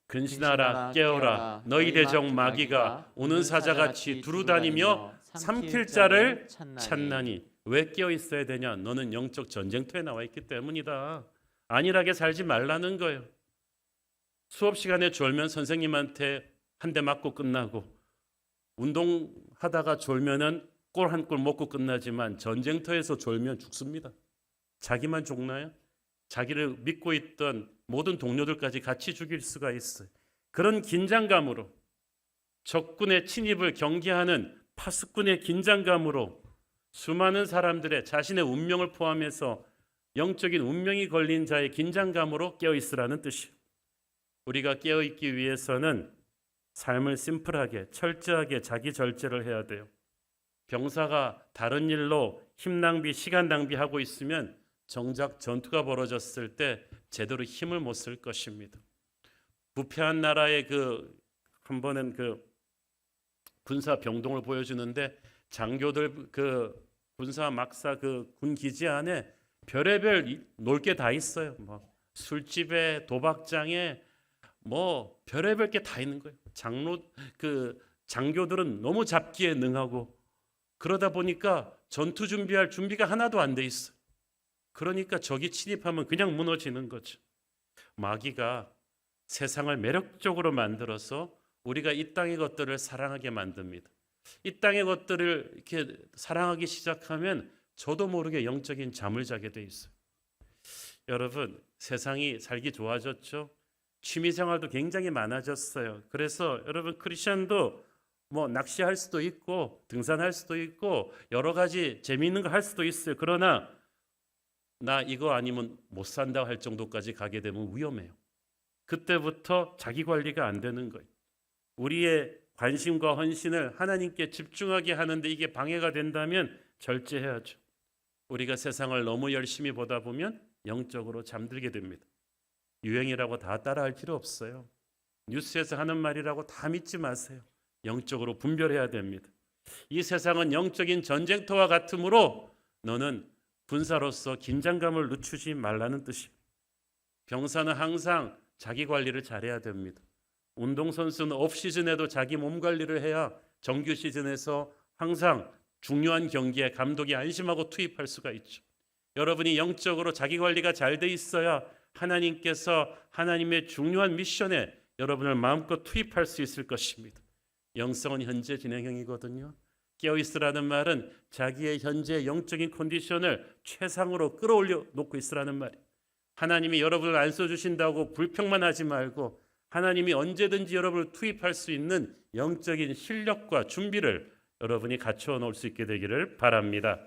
근신하라 깨어라 너희 대적 마귀가 우는 사자같이 두루다니며 삼킬 자를 찾나니. 왜 깨어 있어야 되냐? 너는 영적 전쟁터에 나와 있기 때문이다. 안일하게 살지 말라는 거예요. 수업 시간에 졸면 선생님한테 한 대 맞고 끝나고 운동하다가 졸면은 골 한 골 먹고 끝나지만 전쟁터에서 졸면 죽습니다. 자기만 죽나요? 자기를 믿고 있던 모든 동료들까지 같이 죽일 수가 있어요. 그런 긴장감으로 적군의 침입을 경계하는 파수꾼의 긴장감으로 수많은 사람들의 자신의 운명을 포함해서 영적인 운명이 걸린 자의 긴장감으로 깨어있으라는 뜻이에요. 우리가 깨어있기 위해서는 삶을 심플하게 철저하게 자기 절제를 해야 돼요. 병사가 다른 일로 힘 낭비, 시간 낭비하고 있으면 정작 전투가 벌어졌을 때 제대로 힘을 못 쓸 것입니다. 부패한 나라의 한 번은 군사 병동을 보여주는데 장교들 군사 막사 군 기지 안에 별의별 놀 게 다 있어요. 뭐 술집에 도박장에 뭐 별의별 게 다 있는 거예요. 장교들은 너무 잡기에 능하고 그러다 보니까 전투 준비할 준비가 하나도 안 돼 있어. 그러니까 적이 침입하면 그냥 무너지는 거죠. 마귀가 세상을 매력적으로 만들어서 우리가 이 땅의 것들을 사랑하게 만듭니다. 이 땅의 것들을 이렇게 사랑하기 시작하면 저도 모르게 영적인 잠을 자게 돼 있어요. 여러분, 세상이 살기 좋아졌죠? 취미 생활도 굉장히 많아졌어요. 그래서 여러분 크리스천도 뭐 낚시할 수도 있고 등산할 수도 있고 여러 가지 재미있는 거 할 수도 있어요. 그러나 나 이거 아니면 못 산다 할 정도까지 가게 되면 위험해요. 그때부터 자기 관리가 안 되는 거예요. 우리의 관심과 헌신을 하나님께 집중하게 하는데 이게 방해가 된다면 절제해야죠. 우리가 세상을 너무 열심히 보다 보면 영적으로 잠들게 됩니다. 유행이라고 다 따라할 필요 없어요. 뉴스에서 하는 말이라고 다 믿지 마세요. 영적으로 분별해야 됩니다. 이 세상은 영적인 전쟁터와 같으므로 너는 군사로서 긴장감을 늦추지 말라는 뜻이에요. 병사는 항상 자기 관리를 잘해야 됩니다. 운동선수는 오프 시즌에도 자기 몸 관리를 해야 정규 시즌에서 항상 중요한 경기에 감독이 안심하고 투입할 수가 있죠. 여러분이 영적으로 자기 관리가 잘 돼 있어야 하나님께서 하나님의 중요한 미션에 여러분을 마음껏 투입할 수 있을 것입니다. 영성은 현재 진행형이거든요. 깨어있으라는 말은 자기의 현재 영적인 컨디션을 최상으로 끌어올려 놓고 있으라는 말이에요. 하나님이 여러분을 안 써주신다고 불평만 하지 말고 하나님이 언제든지 여러분을 투입할 수 있는 영적인 실력과 준비를 여러분이 갖추어 놓을 수 있게 되기를 바랍니다.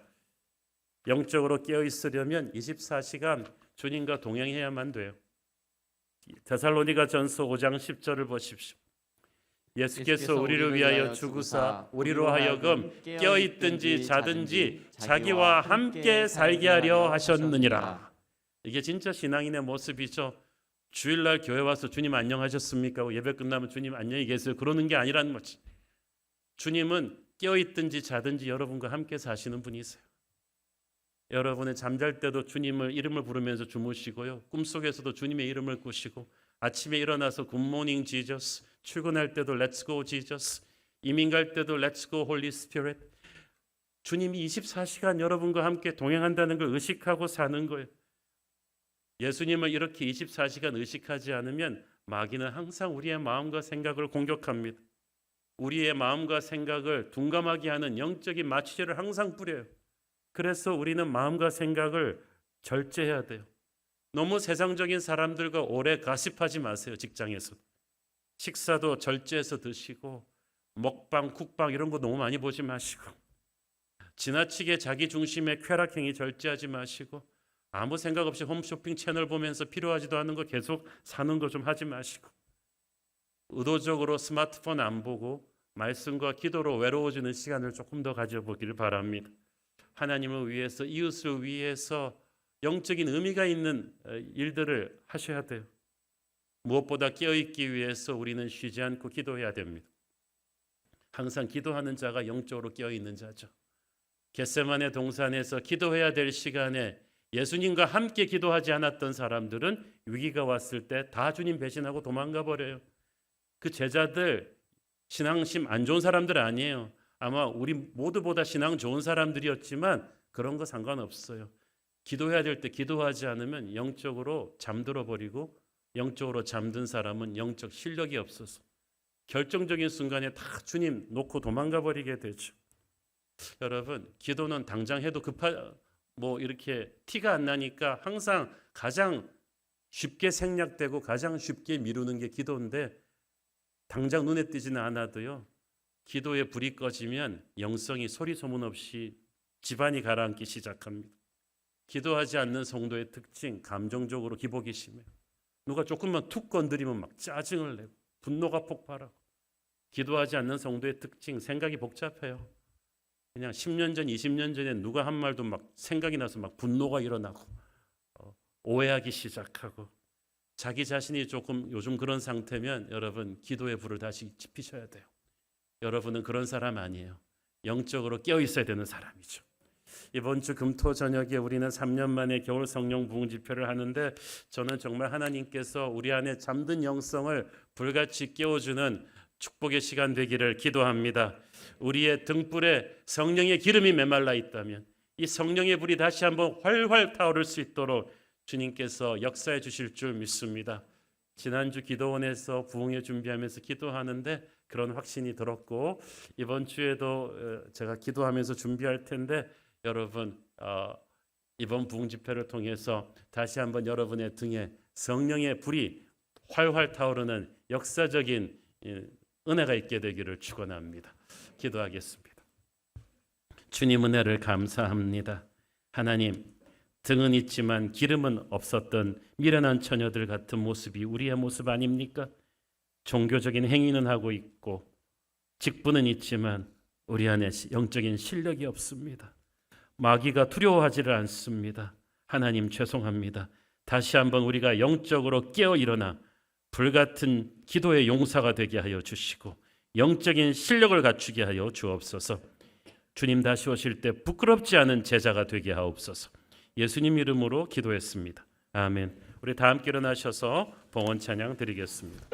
영적으로 깨어있으려면 24시간 주님과 동행해야만 돼요. 데살로니가전서 5장 10절을 보십시오. 예수께서 우리를 위하여 죽으사 우리로 하여금 깨어있든지 자든지 자기와 함께 살게 하려 하셨느니라. 이게 진짜 신앙인의 모습이죠. 주일날 교회 와서 주님 안녕하셨습니까? 하고 예배 끝나면 주님 안녕히 계세요. 그러는 게 아니라는 거지. 주님은 깨어있든지 자든지 여러분과 함께 사시는 분이세요. 여러분의 잠잘 때도 주님을 이름을 부르면서 주무시고요. 꿈속에서도 주님의 이름을 꾸시고 아침에 일어나서 굿모닝 지저스, 출근할 때도 렛츠 고 지저스, 이민 갈 때도 렛츠 고 홀리 스피릿. 주님이 24시간 여러분과 함께 동행한다는 걸 의식하고 사는 거예요. 예수님을 이렇게 24시간 의식하지 않으면 마귀는 항상 우리의 마음과 생각을 공격합니다. 우리의 마음과 생각을 둔감하게 하는 영적인 마취제를 항상 뿌려요. 그래서 우리는 마음과 생각을 절제해야 돼요. 너무 세상적인 사람들과 오래 가십하지 마세요. 직장에서 식사도 절제해서 드시고 먹방, 쿡방 이런 거 너무 많이 보지 마시고 지나치게 자기 중심의 쾌락행위 절제하지 마시고 아무 생각 없이 홈쇼핑 채널 보면서 필요하지도 않은 거 계속 사는 거 좀 하지 마시고 의도적으로 스마트폰 안 보고 말씀과 기도로 외로워지는 시간을 조금 더 가져보기를 바랍니다. 하나님을 위해서, 이웃을 위해서 영적인 의미가 있는 일들을 하셔야 돼요. 무엇보다 깨어있기 위해서 우리는 쉬지 않고 기도해야 됩니다. 항상 기도하는 자가 영적으로 깨어있는 자죠. 겟세마네 동산에서 기도해야 될 시간에 예수님과 함께 기도하지 않았던 사람들은 위기가 왔을 때 다 주님 배신하고 도망가 버려요. 그 제자들 신앙심 안 좋은 사람들 아니에요. 아마 우리 모두보다 신앙 좋은 사람들이었지만 그런 거 상관없어요. 기도해야 될 때 기도하지 않으면 영적으로 잠들어 버리고 영적으로 잠든 사람은 영적 실력이 없어서 결정적인 순간에 다 주님 놓고 도망가 버리게 되죠. 여러분, 기도는 당장 해도 이렇게 티가 안 나니까 항상 가장 쉽게 생략되고 가장 쉽게 미루는 게 기도인데 당장 눈에 띄지는 않아도요. 기도에 불이 꺼지면 영성이 소리 소문 없이 집안이 가라앉기 시작합니다. 기도하지 않는 성도의 특징, 감정적으로 기복이 심해요. 누가 조금만 툭 건드리면 막 짜증을 내고 분노가 폭발하고 기도하지 않는 성도의 특징, 생각이 복잡해요. 그냥 10년 전, 20년 전에 누가 한 말도 막 생각이 나서 막 분노가 일어나고 오해하기 시작하고 자기 자신이 조금 요즘 그런 상태면 여러분 기도의 불을 다시 지피셔야 돼요. 여러분은 그런 사람 아니에요. 영적으로 깨어 있어야 되는 사람이죠. 이번 주 금토 저녁에 우리는 3년 만에 겨울 성령 부흥 집회를 하는데 저는 정말 하나님께서 우리 안에 잠든 영성을 불같이 깨워주는 축복의 시간 되기를 기도합니다. 우리의 등불에 성령의 기름이 메말라 있다면 이 성령의 불이 다시 한번 활활 타오를 수 있도록 주님께서 역사해 주실 줄 믿습니다. 지난주 기도원에서 부흥회 준비하면서 기도하는데 그런 확신이 들었고 이번 주에도 제가 기도하면서 준비할 텐데 여러분 이번 부흥 집회를 통해서 다시 한번 여러분의 등에 성령의 불이 활활 타오르는 역사적인 은혜가 있게 되기를 축원합니다. 기도하겠습니다. 주님 은혜를 감사합니다. 하나님, 등은 있지만 기름은 없었던 미련한 처녀들 같은 모습이 우리의 모습 아닙니까? 종교적인 행위는 하고 있고 직분은 있지만 우리 안에 영적인 실력이 없습니다. 마귀가 두려워하지를 않습니다. 하나님 죄송합니다. 다시 한번 우리가 영적으로 깨어 일어나 불같은 기도의 용사가 되게 하여 주시고 영적인 실력을 갖추게 하여 주옵소서. 주님 다시 오실 때 부끄럽지 않은 제자가 되게 하옵소서. 예수님 이름으로 기도했습니다. 아멘. 우리 다 함께 일어나셔서 봉헌 찬양 드리겠습니다.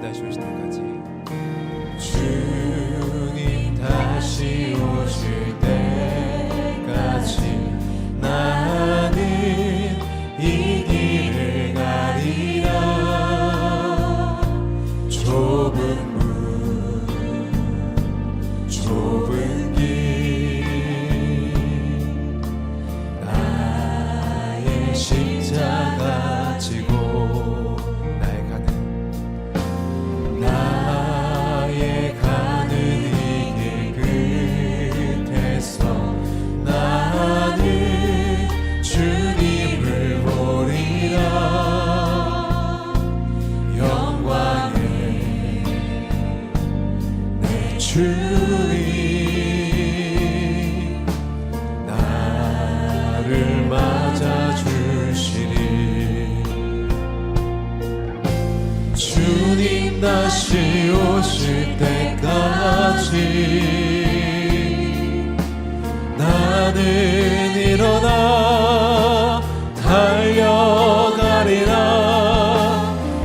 다시 오실 때까지. 주님 다시 오실 때까지 나는 이 길을 가리라. 좁은 문 좁은 길 나의 십자가 지고 나의 가는 이 길 끝에서 나는 주님을 보리라. 영광의 내 주님 나를 맞아주시리. 주님 다시 오실 때까지 나는 일어나 달려가리라.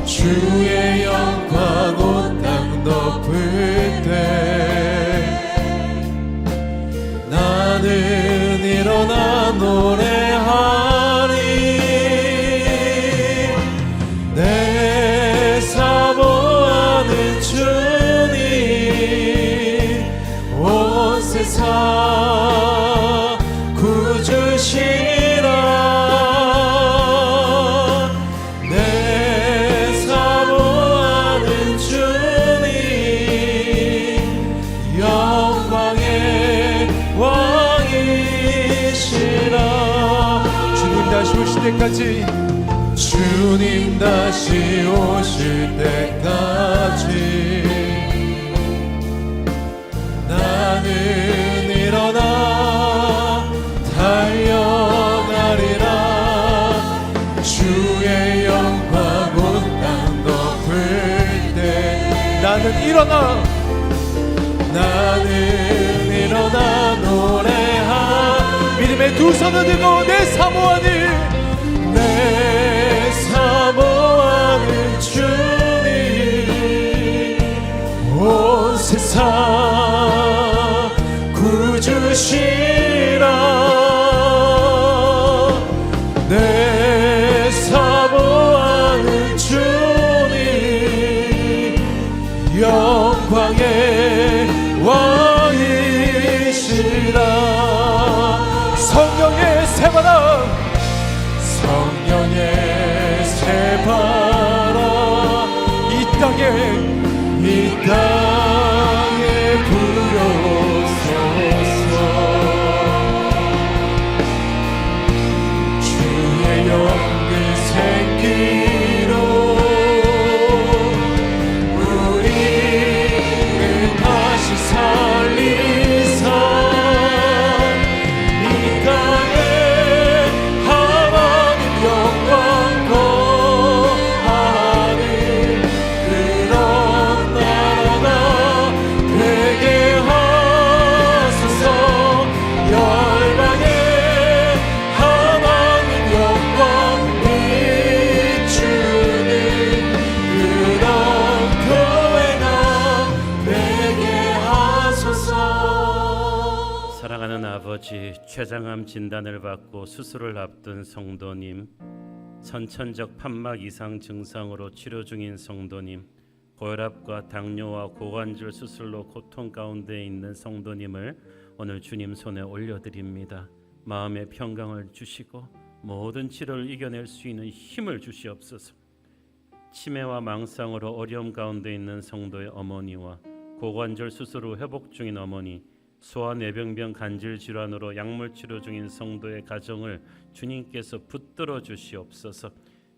주의 영광 온 땅 덮을 때 나는 일어나 노래하리. 내 사모하는 주님 온 세상 구주시라. 내 사모하는 주님 영광의 왕이시라. 주님 다시 오실 때까지. 주님 다시 오실 때까지 나는 일어나 달려가리라. 주의 영광 온 땅 덮을 때 나는 일어나 노래하. 믿음의 두 손을 들고 내 사모하는 내 사모하는 주님 온 세상 구주시라. 내 사모하는 주님 영광의 왕이시라. 성령의 새바람 성령의 새바람 이 땅에 불어서서 주의 영광 생기로 우리를 다시 살리사. 이 땅에 하나님 영광 거하는 그런 나라가 되게 하소서. 열방에 하나님 영광 비추는 그런 교회가 되게 하소서. 사랑하는 아버지, 췌장암 진단을 받고 수술을 앞둔 성도님, 선천적 판막 이상 증상으로 치료 중인 성도님, 고혈압과 당뇨와 고관절 수술로 고통 가운데 있는 성도님을 오늘 주님 손에 올려드립니다. 마음의 평강을 주시고 모든 치료를 이겨낼 수 있는 힘을 주시옵소서. 치매와 망상으로 어려움 가운데 있는 성도의 어머니와 고관절 수술 후 회복 중인 어머니, 소아뇌병변 간질 질환으로 약물 치료 중인 성도의 가정을 주님께서 붙들어 주시옵소서.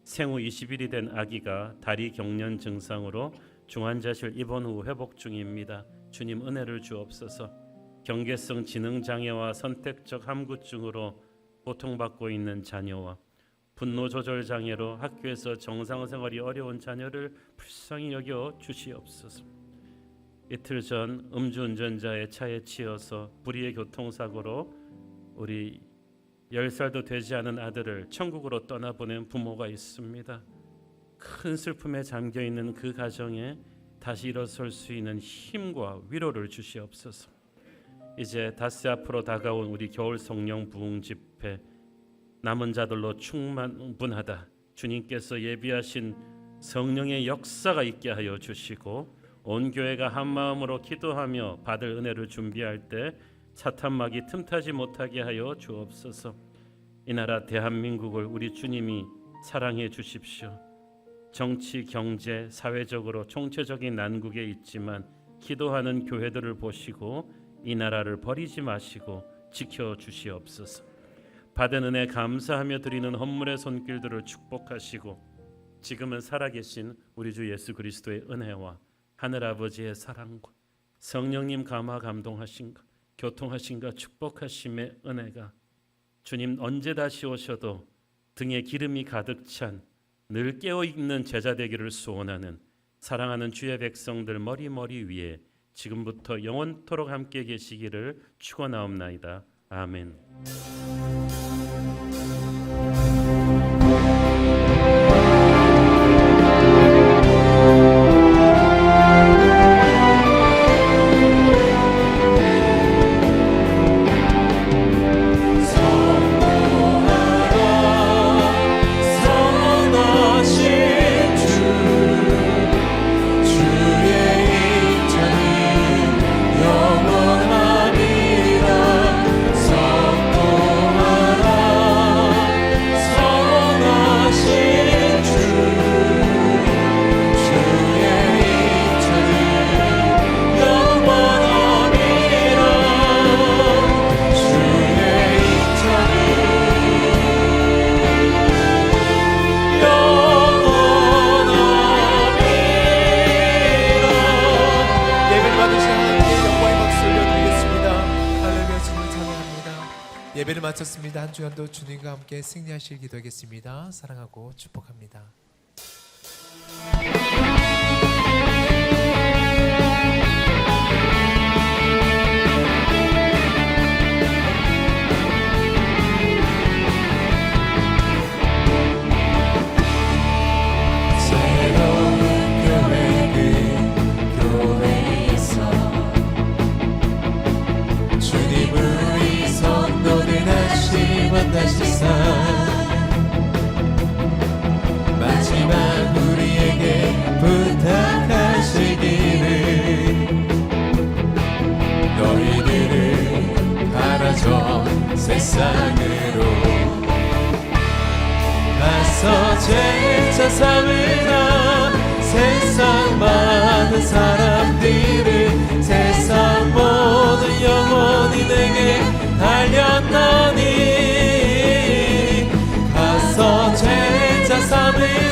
생후 20일이 된 아기가 다리 경련 증상으로 중환자실 입원 후 회복 중입니다. 주님 은혜를 주옵소서. 경계성 지능 장애와 선택적 함구증으로 고통받고 있는 자녀와 분노 조절 장애로 학교에서 정상 생활이 어려운 자녀를 불쌍히 여겨 주시옵소서. 이틀 전 음주운전자의 차에 치여서 불의의 교통사고로 우리 10살도 되지 않은 아들을 천국으로 떠나보낸 부모가 있습니다. 큰 슬픔에 잠겨있는 그 가정에 다시 일어설 수 있는 힘과 위로를 주시옵소서. 이제 닷새 앞으로 다가온 우리 겨울 성령 부흥 집회, 남은 자들로 충만하다 주님께서 예비하신 성령의 역사가 있게 하여 주시고, 온 교회가 한 마음으로 기도하며 받을 은혜를 준비할 때 사탄막이 틈타지 못하게 하여 주옵소서. 이 나라 대한민국을 우리 주님이 사랑해 주십시오. 정치, 경제, 사회적으로 총체적인 난국에 있지만 기도하는 교회들을 보시고 이 나라를 버리지 마시고 지켜주시옵소서. 받은 은혜 감사하며 드리는 헌물의 손길들을 축복하시고, 지금은 살아계신 우리 주 예수 그리스도의 은혜와 하늘아버지의 사랑과 성령님 감화 감동하신가 교통하신가 축복하심의 은혜가 주님 언제 다시 오셔도 등에 기름이 가득 찬 늘 깨어있는 제자 되기를 소원하는 사랑하는 주의 백성들 머리 위에 지금부터 영원토록 함께 계시기를 축원하옵나이다. 아멘. 예배를 마쳤습니다. 한 주간도 주님과 함께 승리하실 기도하겠습니다. 사랑하고 축복합니다. 마지막 우리에게 부탁하시기를 너희들을 바라전 세상으로 가서 제자 삼으라. 세상 많은 사람들을 세상 모든 영혼이 내게 달렸나니 가서 제자 삼으라.